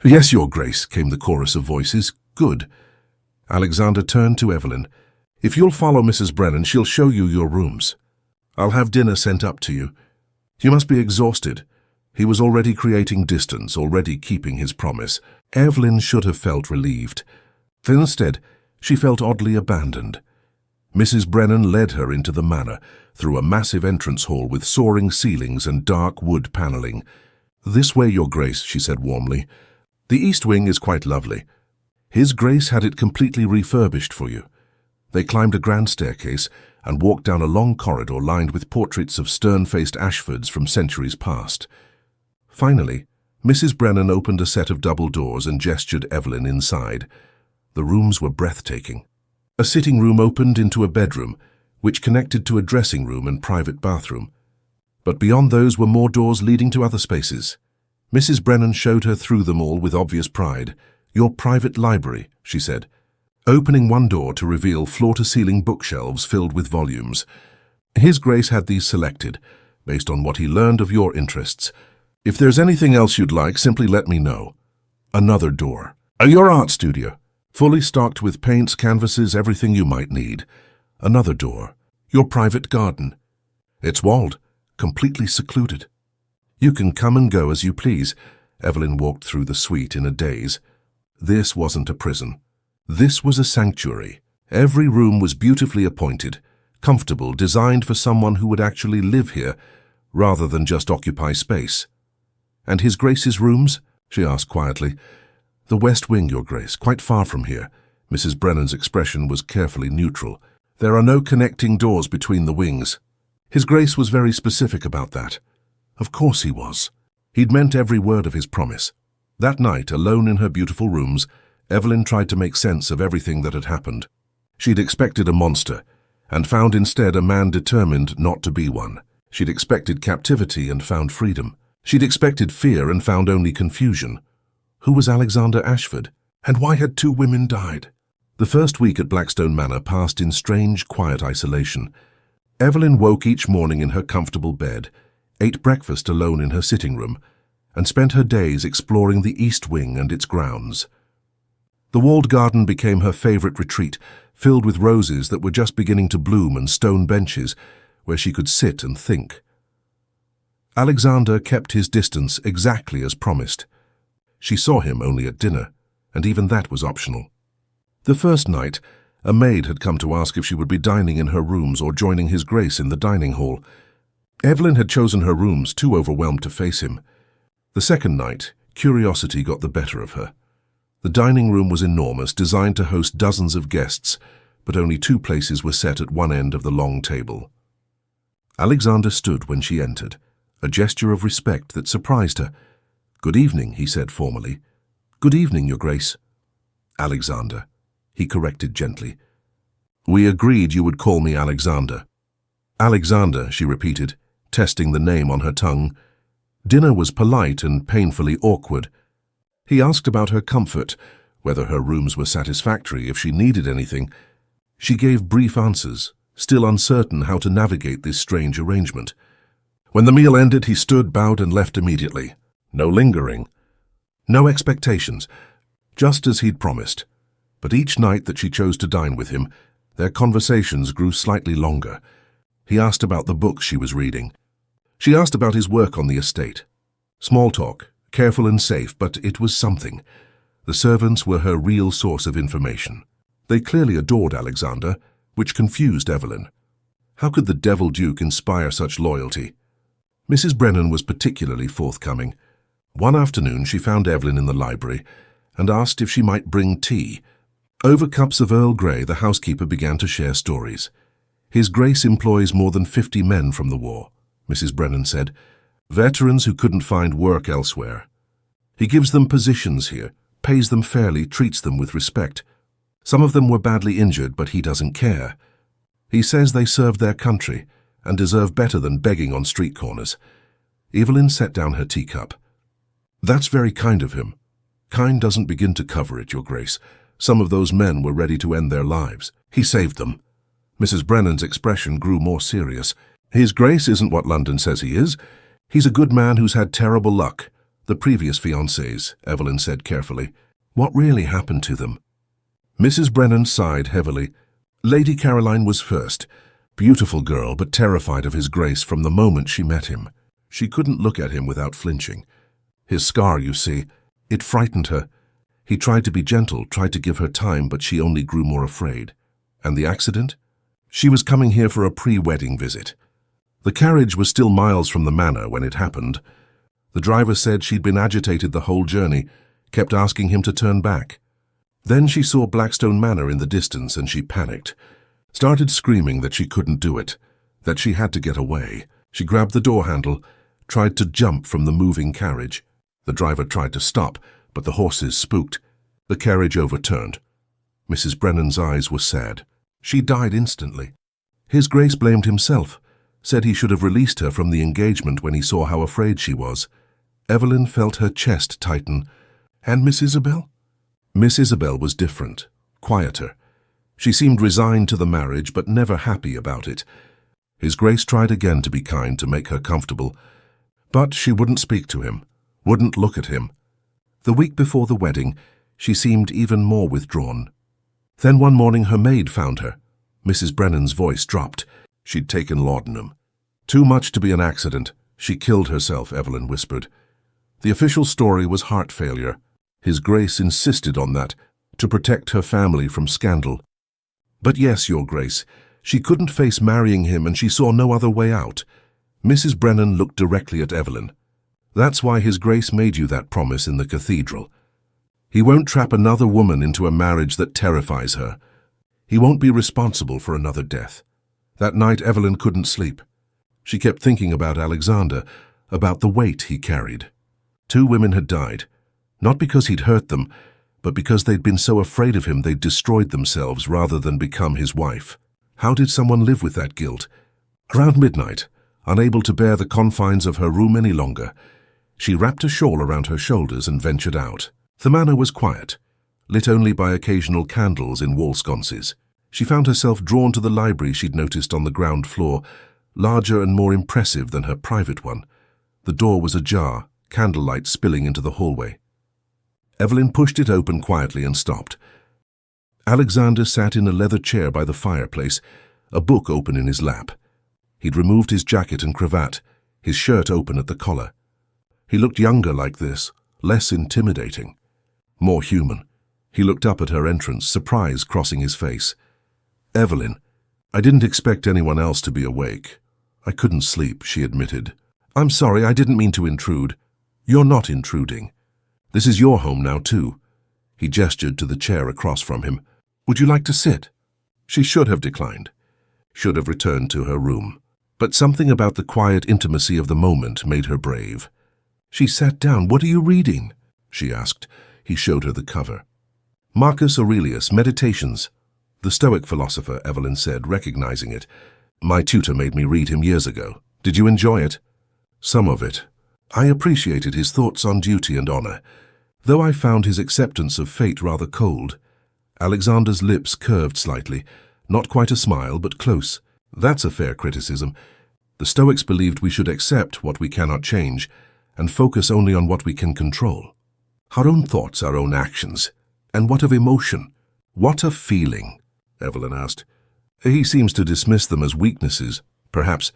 "Yes, Your Grace," came the chorus of voices. "Good." Alexander turned to Evelyn. "If you'll follow Mrs. Brennan, she'll show you your rooms. I'll have dinner sent up to you. You must be exhausted." He was already creating distance, already keeping his promise. Evelyn should have felt relieved. Instead, she felt oddly abandoned. Mrs. Brennan led her into the manor, through a massive entrance hall with soaring ceilings and dark wood paneling. "This way, Your Grace," she said warmly. "The East Wing is quite lovely. His Grace had it completely refurbished for you." They climbed a grand staircase and walked down a long corridor lined with portraits of stern-faced Ashfords from centuries past. Finally, Mrs. Brennan opened a set of double doors and gestured Evelyn inside. The rooms were breathtaking. A sitting room opened into a bedroom, which connected to a dressing room and private bathroom. But beyond those were more doors leading to other spaces. Mrs. Brennan showed her through them all with obvious pride. "Your private library," she said, opening one door to reveal floor-to-ceiling bookshelves filled with volumes. "His Grace had these selected, based on what he learned of your interests. If there's anything else you'd like, simply let me know." Another door. "Your art studio, fully stocked with paints, canvases, everything you might need." Another door. "Your private garden. It's walled, completely secluded. You can come and go as you please." Evelyn walked through the suite in a daze. This wasn't a prison. This was a sanctuary. Every room was beautifully appointed, comfortable, designed for someone who would actually live here, rather than just occupy space. "And His Grace's rooms?" she asked quietly. "The West Wing, Your Grace, quite far from here." Mrs. Brennan's expression was carefully neutral. "There are no connecting doors between the wings." His Grace was very specific about that. Of course he was. He'd meant every word of his promise. That night, alone in her beautiful rooms, Evelyn tried to make sense of everything that had happened. She'd expected a monster, and found instead a man determined not to be one. She'd expected captivity and found freedom. She'd expected fear and found only confusion. Who was Alexander Ashford? And why had two women died? The first week at Blackstone Manor passed in strange, quiet isolation. Evelyn woke each morning in her comfortable bed, ate breakfast alone in her sitting room, and spent her days exploring the East Wing and its grounds. The walled garden became her favorite retreat, filled with roses that were just beginning to bloom and stone benches where she could sit and think. Alexander kept his distance exactly as promised. She saw him only at dinner, and even that was optional. The first night, a maid had come to ask if she would be dining in her rooms or joining His Grace in the dining hall. Evelyn had chosen her rooms, too overwhelmed to face him. The second night, curiosity got the better of her. The dining room was enormous, designed to host dozens of guests, but only two places were set at one end of the long table. Alexander stood when she entered, a gesture of respect that surprised her. "Good evening," he said formally. "Good evening, Your Grace." "Alexander," he corrected gently. "We agreed you would call me Alexander." "Alexander," she repeated, testing the name on her tongue. Dinner was polite and painfully awkward. He asked about her comfort, whether her rooms were satisfactory, if she needed anything. She gave brief answers, still uncertain how to navigate this strange arrangement. When the meal ended, he stood, bowed, and left immediately. No lingering. No expectations, just as he'd promised. But each night that she chose to dine with him, their conversations grew slightly longer. He asked about the books she was reading. She asked about his work on the estate. Small talk, careful and safe, but it was something. The servants were her real source of information. They clearly adored Alexander, which confused Evelyn. How could the Devil Duke inspire such loyalty? Mrs. Brennan was particularly forthcoming. One afternoon she found Evelyn in the library and asked if she might bring tea. Over cups of Earl Grey, the housekeeper began to share stories. His Grace employs more than 50 men from the war. Mrs. Brennan said. "Veterans who couldn't find work elsewhere. He gives them positions here, pays them fairly, treats them with respect. Some of them were badly injured, but he doesn't care. He says they served their country and deserve better than begging on street corners." Evelyn set down her teacup. "That's very kind of him. Kind doesn't begin to cover it, Your Grace. Some of those men were ready to end their lives. He saved them." Mrs. Brennan's expression grew more serious. "His Grace isn't what London says he is. He's a good man who's had terrible luck. The previous fiancés," Evelyn said carefully. "What really happened to them?" Mrs. Brennan sighed heavily. "Lady Caroline was first. Beautiful girl, but terrified of His Grace from the moment she met him. She couldn't look at him without flinching. His scar, you see, it frightened her. He tried to be gentle, tried to give her time, but she only grew more afraid. And the accident? She was coming here for a pre-wedding visit. The carriage was still miles from the manor when it happened. The driver said she'd been agitated the whole journey, kept asking him to turn back. Then she saw Blackstone Manor in the distance and she panicked. Started screaming that she couldn't do it, that she had to get away. She grabbed the door handle, tried to jump from the moving carriage. The driver tried to stop, but the horses spooked. The carriage overturned. Mrs. Brennan's eyes were sad. She died instantly. His Grace blamed himself, said he should have released her from the engagement when he saw how afraid she was. Evelyn felt her chest tighten. And Miss Isabel? Miss Isabel was different, quieter. She seemed resigned to the marriage, but never happy about it. His Grace tried again to be kind, to make her comfortable, but she wouldn't speak to him, wouldn't look at him. The week before the wedding, she seemed even more withdrawn. Then one morning her maid found her. Mrs. Brennan's voice dropped. She'd taken laudanum. "Too much to be an accident. She killed herself," Evelyn whispered. The official story was heart failure. His Grace insisted on that, to protect her family from scandal. "But yes, Your Grace, she couldn't face marrying him and she saw no other way out." Mrs. Brennan looked directly at Evelyn. "That's why His Grace made you that promise in the cathedral. He won't trap another woman into a marriage that terrifies her. He won't be responsible for another death." That night Evelyn couldn't sleep. She kept thinking about Alexander, about the weight he carried. 2 women had died, not because he'd hurt them, but because they'd been so afraid of him they'd destroyed themselves rather than become his wife. How did someone live with that guilt? Around midnight, unable to bear the confines of her room any longer, she wrapped a shawl around her shoulders and ventured out. The manor was quiet, lit only by occasional candles in wall sconces. She found herself drawn to the library she'd noticed on the ground floor, larger and more impressive than her private one. The door was ajar, candlelight spilling into the hallway. Evelyn pushed it open quietly and stopped. Alexander sat in a leather chair by the fireplace, a book open in his lap. He'd removed his jacket and cravat, his shirt open at the collar. He looked younger like this, less intimidating, more human. He looked up at her entrance, surprise crossing his face. "Evelyn, I didn't expect anyone else to be awake. I couldn't sleep," she admitted. "I'm sorry, I didn't mean to intrude." "You're not intruding. This is your home now, too." He gestured to the chair across from him. "Would you like to sit?" She should have declined, should have returned to her room. But something about the quiet intimacy of the moment made her brave. She sat down. "What are you reading?" she asked. He showed her the cover. "Marcus Aurelius, Meditations." "The Stoic philosopher," Evelyn said, recognizing it. "My tutor made me read him years ago. Did you enjoy it?" "Some of it. I appreciated his thoughts on duty and honor, though I found his acceptance of fate rather cold." Alexander's lips curved slightly, not quite a smile, but close. "That's a fair criticism. The Stoics believed we should accept what we cannot change and focus only on what we can control. Our own thoughts, our own actions. And what of emotion? What of feeling?" Evelyn asked. "He seems to dismiss them as weaknesses, perhaps.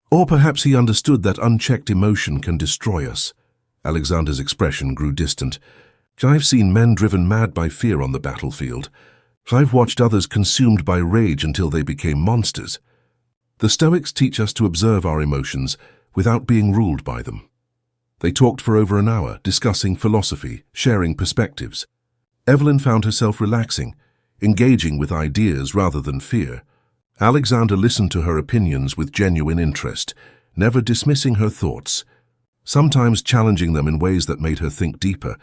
Or perhaps he understood that unchecked emotion can destroy us." Alexander's expression grew distant. "I've seen men driven mad by fear on the battlefield. I've watched others consumed by rage until they became monsters. The Stoics teach us to observe our emotions without being ruled by them." They talked for over an hour, discussing philosophy, sharing perspectives. Evelyn found herself relaxing, engaging with ideas rather than fear. Alexander listened to her opinions with genuine interest, never dismissing her thoughts, sometimes challenging them in ways that made her think deeper.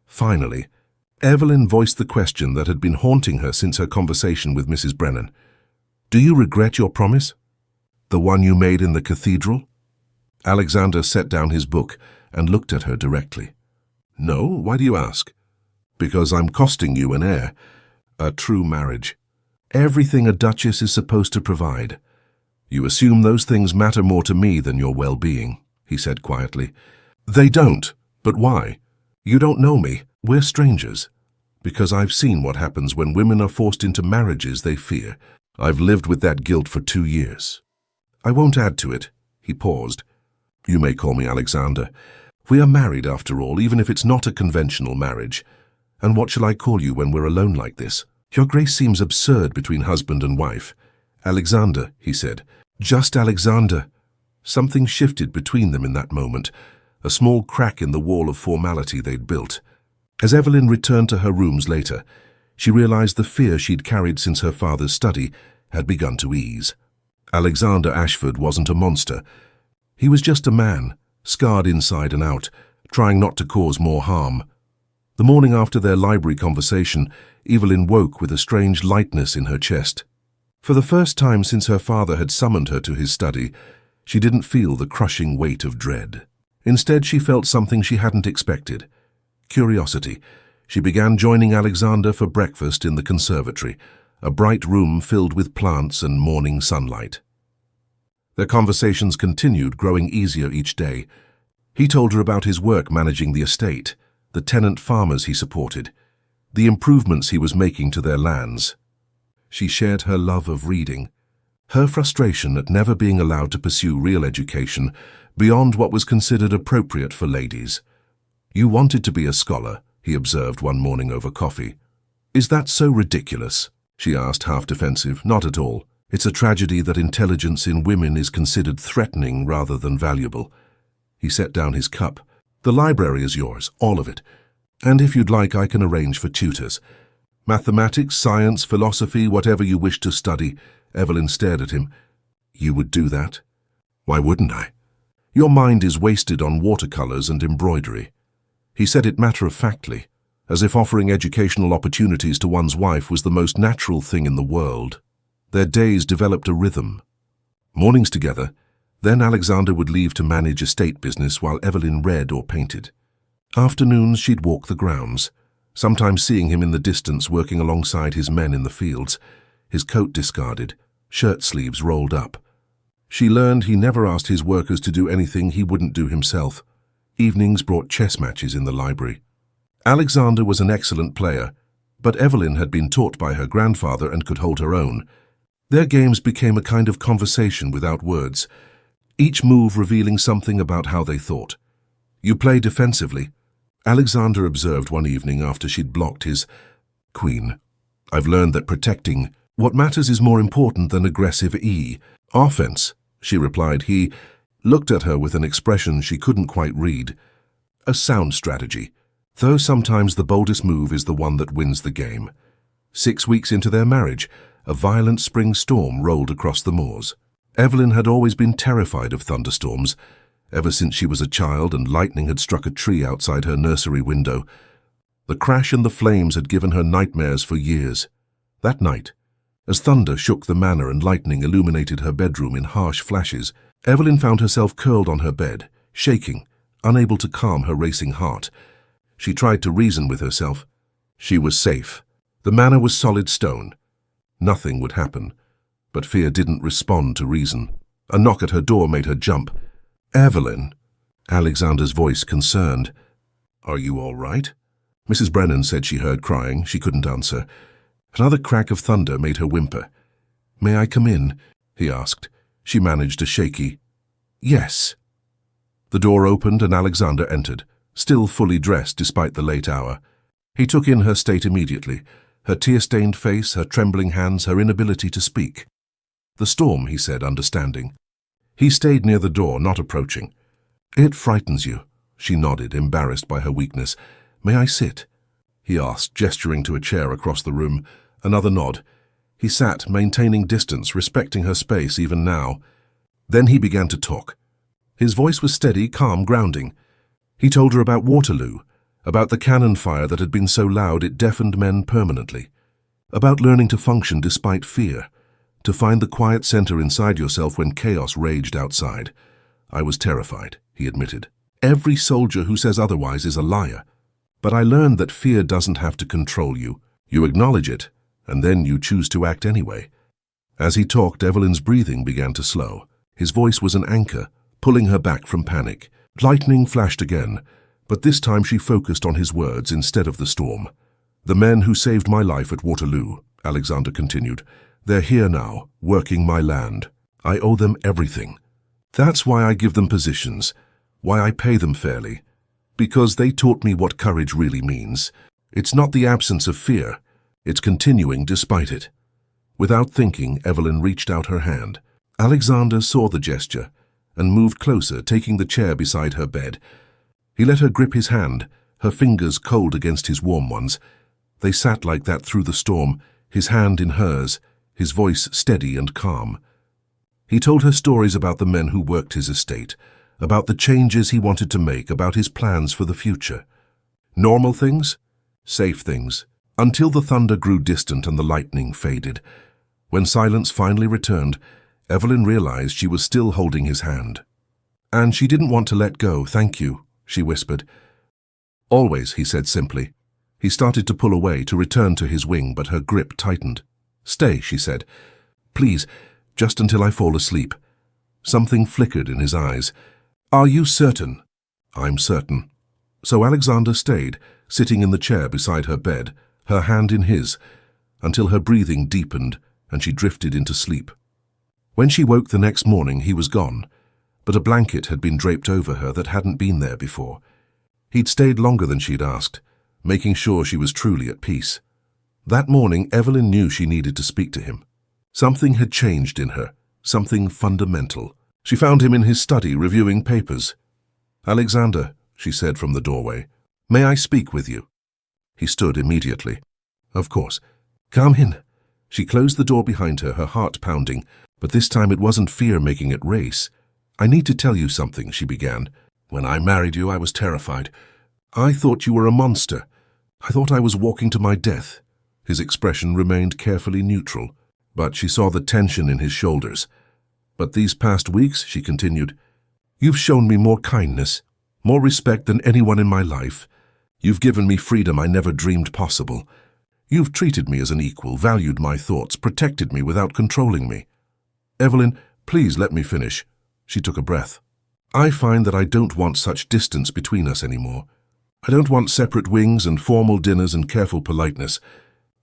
Finally, Evelyn voiced the question that had been haunting her since her conversation with Mrs. Brennan. "Do you regret your promise? The one you made in the cathedral?" Alexander set down his book and looked at her directly. "No, why do you ask?" "Because I'm costing you an heir, a true marriage. Everything a duchess is supposed to provide. You assume those things matter more to me than your well-being," he said quietly. "They don't, but why? You don't know me. We're strangers. Because I've seen what happens when women are forced into marriages they fear. I've lived with that guilt for 2 years. I won't add to it." He paused. "You may call me Alexander. We are married after all, even if it's not a conventional marriage. And what shall I call you when we're alone like this? Your grace seems absurd between husband and wife." "Alexander," he said. "Just Alexander." Something shifted between them in that moment, a small crack in the wall of formality they'd built. As Evelyn returned to her rooms later, she realized the fear she'd carried since her father's study had begun to ease. Alexander Ashford wasn't a monster. He was just a man, scarred inside and out, trying not to cause more harm. The morning after their library conversation, Evelyn woke with a strange lightness in her chest. For the first time since her father had summoned her to his study, she didn't feel the crushing weight of dread. Instead, she felt something she hadn't expected. Curiosity. She began joining Alexander for breakfast in the conservatory, a bright room filled with plants and morning sunlight. Their conversations continued, growing easier each day. He told her about his work managing the estate, the tenant farmers he supported, the improvements he was making to their lands. She shared her love of reading, her frustration at never being allowed to pursue real education beyond what was considered appropriate for ladies. "You wanted to be a scholar," he observed one morning over coffee. "Is that so ridiculous?" she asked, half defensive. "Not at all. It's a tragedy that intelligence in women is considered threatening rather than valuable." He set down his cup. "The library is yours, all of it. And if you'd like, I can arrange for tutors. Mathematics, science, philosophy, whatever you wish to study." Evelyn stared at him. "You would do that?" "Why wouldn't I? Your mind is wasted on watercolors and embroidery." He said it matter-of-factly, as if offering educational opportunities to one's wife was the most natural thing in the world. Their days developed a rhythm. Mornings together, then Alexander would leave to manage estate business while Evelyn read or painted. Afternoons she'd walk the grounds, sometimes seeing him in the distance working alongside his men in the fields, his coat discarded, shirt sleeves rolled up. She learned he never asked his workers to do anything he wouldn't do himself. Evenings brought chess matches in the library. Alexander was an excellent player, but Evelyn had been taught by her grandfather and could hold her own. Their games became a kind of conversation without words, each move revealing something about how they thought. "You play defensively," Alexander observed one evening after she'd blocked his queen. "I've learned that protecting what matters is more important than aggressive offense," she replied. He looked at her with an expression she couldn't quite read. "A sound strategy, though sometimes the boldest move is the one that wins the game." 6 weeks into their marriage, a violent spring storm rolled across the moors. Evelyn had always been terrified of thunderstorms, ever since she was a child and lightning had struck a tree outside her nursery window. The crash and the flames had given her nightmares for years. That night, as thunder shook the manor and lightning illuminated her bedroom in harsh flashes, Evelyn found herself curled on her bed, shaking, unable to calm her racing heart. She tried to reason with herself. She was safe. The manor was solid stone. Nothing would happen. But fear didn't respond to reason. A knock at her door made her jump. "Evelyn," Alexander's voice concerned. "Are you all right?" Mrs. Brennan said she heard crying. She couldn't answer. Another crack of thunder made her whimper. "May I come in?" he asked. She managed a shaky, "Yes." The door opened and Alexander entered, still fully dressed despite the late hour. He took in her state immediately, her tear-stained face, her trembling hands, her inability to speak. "The storm," he said, understanding. He stayed near the door, not approaching. "It frightens you," she nodded, embarrassed by her weakness. "May I sit?" he asked, gesturing to a chair across the room. Another nod. He sat, maintaining distance, respecting her space even now. Then he began to talk. His voice was steady, calm, grounding. He told her about Waterloo, about the cannon fire that had been so loud it deafened men permanently, about learning to function despite fear, to find the quiet center inside yourself when chaos raged outside. I was terrified, he admitted. Every soldier who says otherwise is a liar. But I learned that fear doesn't have to control you. You acknowledge it, and then you choose to act anyway. As he talked, Evelyn's breathing began to slow. His voice was an anchor, pulling her back from panic. Lightning flashed again, but this time she focused on his words instead of the storm. The men who saved my life at Waterloo, Alexander continued, they're here now, working my land. I owe them everything. That's why I give them positions, why I pay them fairly. Because they taught me what courage really means. It's not the absence of fear, it's continuing despite it. Without thinking, Evelyn reached out her hand. Alexander saw the gesture and moved closer, taking the chair beside her bed. He let her grip his hand, her fingers cold against his warm ones. They sat like that through the storm, his hand in hers, his voice steady and calm. He told her stories about the men who worked his estate, about the changes he wanted to make, about his plans for the future. Normal things, safe things, until the thunder grew distant and the lightning faded. When silence finally returned, Evelyn realized she was still holding his hand. And she didn't want to let go. Thank you, she whispered. Always, he said simply. He started to pull away, to return to his wing, but her grip tightened. Stay, she said. Please, just until I fall asleep. Something flickered in his eyes. Are you certain? I'm certain. So Alexander stayed, sitting in the chair beside her bed, her hand in his, until her breathing deepened and she drifted into sleep. When she woke the next morning, he was gone, but a blanket had been draped over her that hadn't been there before. He'd stayed longer than she'd asked, making sure she was truly at peace. That morning, Evelyn knew she needed to speak to him. Something had changed in her, something fundamental. She found him in his study, reviewing papers. Alexander, she said from the doorway, may I speak with you? He stood immediately. Of course. Come in. She closed the door behind her, her heart pounding, but this time it wasn't fear making it race. I need to tell you something, she began. When I married you, I was terrified. I thought you were a monster. I thought I was walking to my death. His expression remained carefully neutral, but she saw the tension in his shoulders. But these past weeks, she continued, you've shown me more kindness, more respect than anyone in my life. You've given me freedom I never dreamed possible. You've treated me as an equal, valued my thoughts, protected me without controlling me. Evelyn, please let me finish. She took a breath. I find that I don't want such distance between us anymore. I don't want separate wings and formal dinners and careful politeness.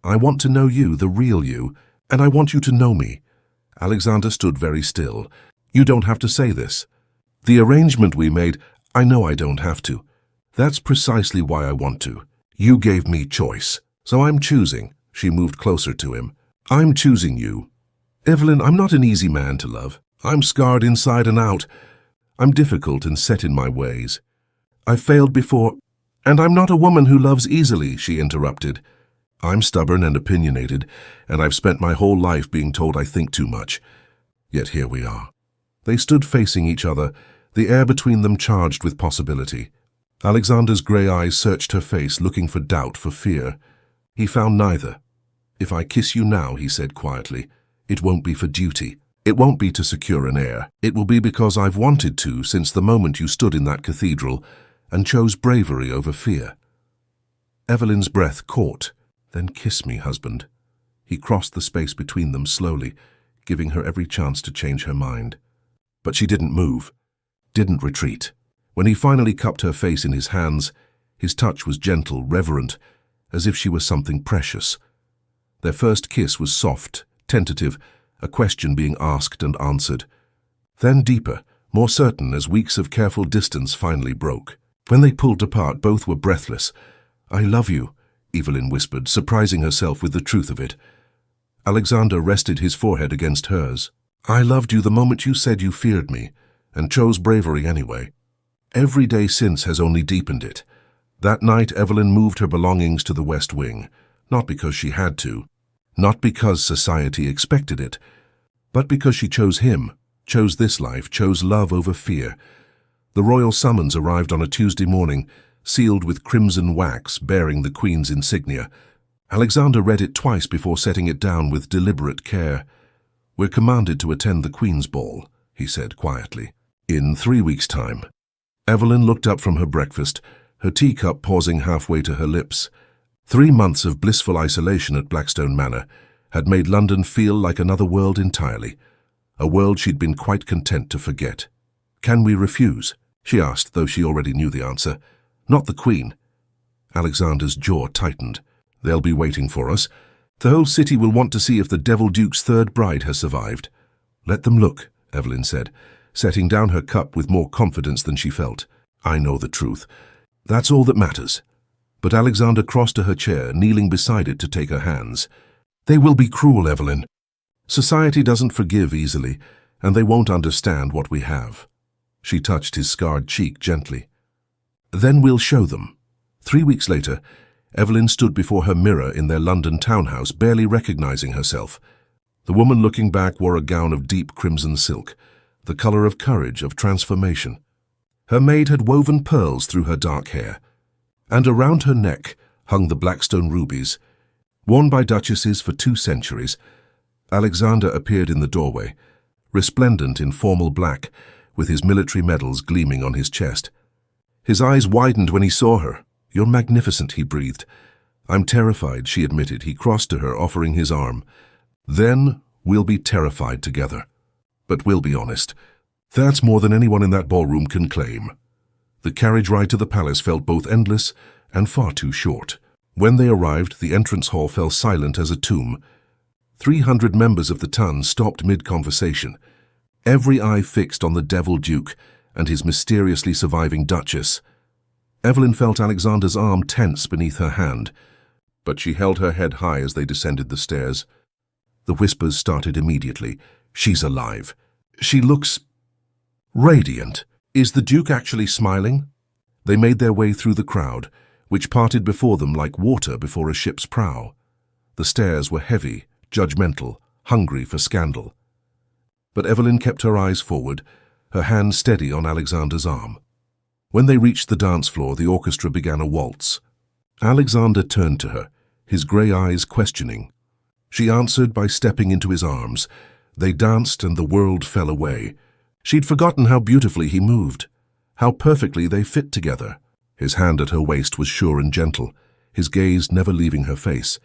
I want to know you, the real you, and I want you to know me. Alexander stood very still. You don't have to say this. The arrangement we made, I know I don't have to. That's precisely why I want to. You gave me choice. So I'm choosing. She moved closer to him. I'm choosing you. Evelyn, I'm not an easy man to love. I'm scarred inside and out. I'm difficult and set in my ways. I've failed before, and I'm not a woman who loves easily, she interrupted. I'm stubborn and opinionated, and I've spent my whole life being told I think too much. Yet here we are. They stood facing each other, the air between them charged with possibility. Alexander's grey eyes searched her face, looking for doubt, for fear. He found neither. If I kiss you now, he said quietly, it won't be for duty. It won't be to secure an heir. It will be because I've wanted to since the moment you stood in that cathedral and chose bravery over fear. Evelyn's breath caught. Then kiss me, husband. He crossed the space between them slowly, giving her every chance to change her mind. But she didn't move, didn't retreat. When he finally cupped her face in his hands, his touch was gentle, reverent, as if she was something precious. Their first kiss was soft, tentative, a question being asked and answered. Then deeper, more certain as weeks of careful distance finally broke. When they pulled apart, both were breathless. I love you, Evelyn whispered, surprising herself with the truth of it. Alexander rested his forehead against hers. I loved you the moment you said you feared me, and chose bravery anyway. Every day since has only deepened it. That night, Evelyn moved her belongings to the West Wing, not because she had to, not because society expected it, but because she chose him, chose this life, chose love over fear, The royal summons arrived on a Tuesday morning, sealed with crimson wax bearing the Queen's insignia. Alexander read it twice before setting it down with deliberate care. "We're commanded to attend the Queen's ball," he said quietly. "In 3 weeks' time." Evelyn looked up from her breakfast, her teacup pausing halfway to her lips. 3 months of blissful isolation at Blackstone Manor had made London feel like another world entirely, a world she'd been quite content to forget. "Can we refuse?" she asked, though she already knew the answer. "Not the Queen." Alexander's jaw tightened. "They'll be waiting for us. The whole city will want to see if the Devil Duke's third bride has survived." "Let them look," Evelyn said, setting down her cup with more confidence than she felt. "I know the truth. That's all that matters." But Alexander crossed to her chair, kneeling beside it to take her hands. "They will be cruel, Evelyn. Society doesn't forgive easily, and they won't understand what we have." She touched his scarred cheek gently. "Then we'll show them." 3 weeks later, Evelyn stood before her mirror in their London townhouse, barely recognizing herself. The woman looking back wore a gown of deep crimson silk, the color of courage, of transformation. Her maid had woven pearls through her dark hair, and around her neck hung the Blackstone rubies. Worn by duchesses for 2 centuries, Alexander appeared in the doorway, resplendent in formal black, with his military medals gleaming on his chest. His eyes widened when he saw her. "You're magnificent," he breathed. "I'm terrified," she admitted. He crossed to her, offering his arm. "Then we'll be terrified together. But we'll be honest. That's more than anyone in that ballroom can claim." The carriage ride to the palace felt both endless and far too short. When they arrived, the entrance hall fell silent as a tomb. 300 members of the ton stopped mid-conversation, every eye fixed on the Devil Duke and his mysteriously surviving Duchess. Evelyn felt Alexander's arm tense beneath her hand, but she held her head high as they descended the stairs. The whispers started immediately. "She's alive. She looks radiant. Is the Duke actually smiling?" They made their way through the crowd, which parted before them like water before a ship's prow. The stares were heavy, judgmental, hungry for scandal. But Evelyn kept her eyes forward, her hand steady on Alexander's arm. When they reached the dance floor, the orchestra began a waltz. Alexander turned to her, his grey eyes questioning. She answered by stepping into his arms. They danced and the world fell away. She'd forgotten how beautifully he moved, how perfectly they fit together. His hand at her waist was sure and gentle, his gaze never leaving her face.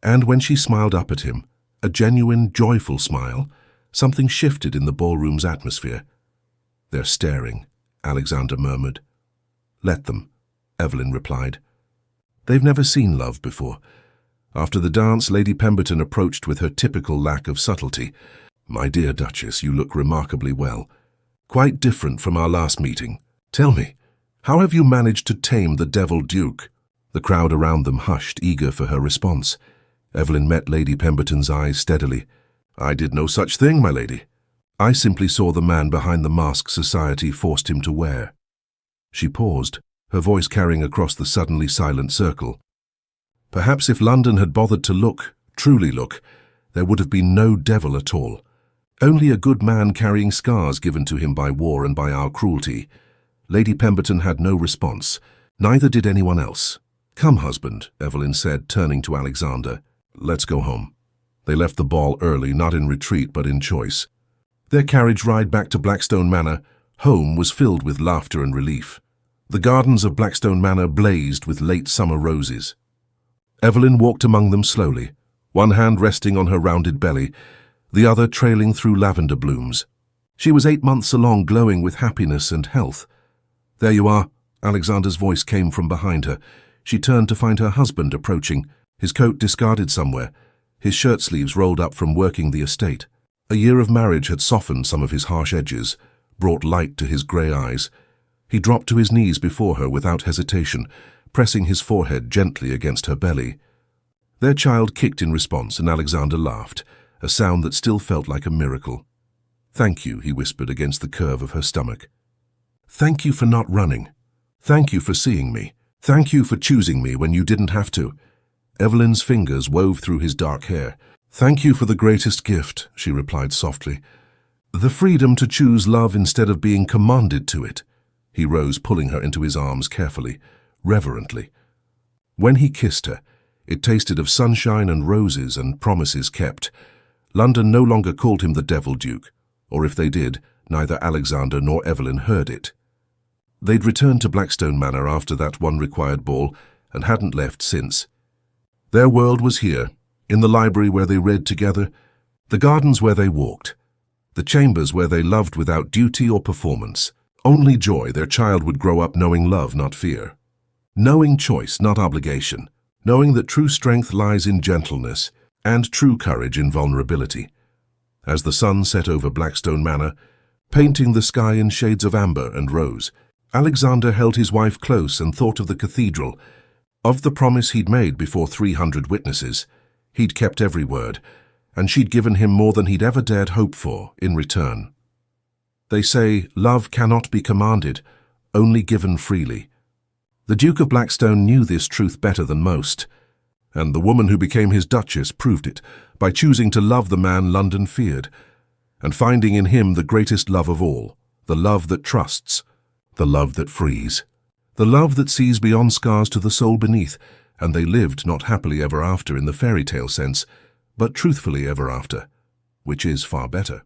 And when she smiled up at him, a genuine, joyful smile, something shifted in the ballroom's atmosphere. "They're staring," Alexander murmured. "Let them," Evelyn replied. They've never seen love before. After the dance, Lady Pemberton approached with her typical lack of subtlety. "My dear Duchess, you look remarkably well. Quite different from our last meeting. Tell me, how have you managed to tame the Devil Duke?" The crowd around them hushed, eager for her response. Evelyn met Lady Pemberton's eyes steadily. "I did no such thing, my lady. I simply saw the man behind the mask society forced him to wear." She paused, her voice carrying across the suddenly silent circle. Perhaps if London had bothered to look, truly look, there would have been no devil at all. Only a good man carrying scars given to him by war and by our cruelty. Lady Pemberton had no response. Neither did anyone else. "Come, husband," Evelyn said, turning to Alexander. "Let's go home." They left the ball early, not in retreat but in choice. Their carriage ride back to Blackstone Manor, home, was filled with laughter and relief. The gardens of Blackstone Manor blazed with late summer roses. Evelyn walked among them slowly, one hand resting on her rounded belly, the other trailing through lavender blooms. She was 8 months along, glowing with happiness and health. "There you are," Alexander's voice came from behind her. She turned to find her husband approaching, his coat discarded somewhere, his shirt sleeves rolled up from working the estate. A year of marriage had softened some of his harsh edges, brought light to his grey eyes. He dropped to his knees before her without hesitation, pressing his forehead gently against her belly. Their child kicked in response, and Alexander laughed, a sound that still felt like a miracle. "Thank you," he whispered against the curve of her stomach. "Thank you for not running. Thank you for seeing me. Thank you for choosing me when you didn't have to." Evelyn's fingers wove through his dark hair. "Thank you for the greatest gift," she replied softly. "The freedom to choose love instead of being commanded to it." He rose, pulling her into his arms carefully, reverently. When he kissed her, it tasted of sunshine and roses and promises kept. London no longer called him the Devil Duke, or if they did, neither Alexander nor Evelyn heard it. They'd returned to Blackstone Manor after that one required ball and hadn't left since. Their world was here, in the library where they read together, the gardens where they walked, the chambers where they loved without duty or performance. Only joy. Their child would grow up knowing love, not fear. Knowing choice, not obligation. Knowing that true strength lies in gentleness and true courage in vulnerability. As the sun set over Blackstone Manor, painting the sky in shades of amber and rose, Alexander held his wife close and thought of the cathedral, of the promise he'd made before 300 witnesses. He'd kept every word, and she'd given him more than he'd ever dared hope for in return. They say love cannot be commanded, only given freely. The Duke of Blackstone knew this truth better than most, and the woman who became his Duchess proved it by choosing to love the man London feared, and finding in him the greatest love of all, the love that trusts, the love that frees, the love that sees beyond scars to the soul beneath, and they lived not happily ever after in the fairy tale sense, but truthfully ever after, which is far better.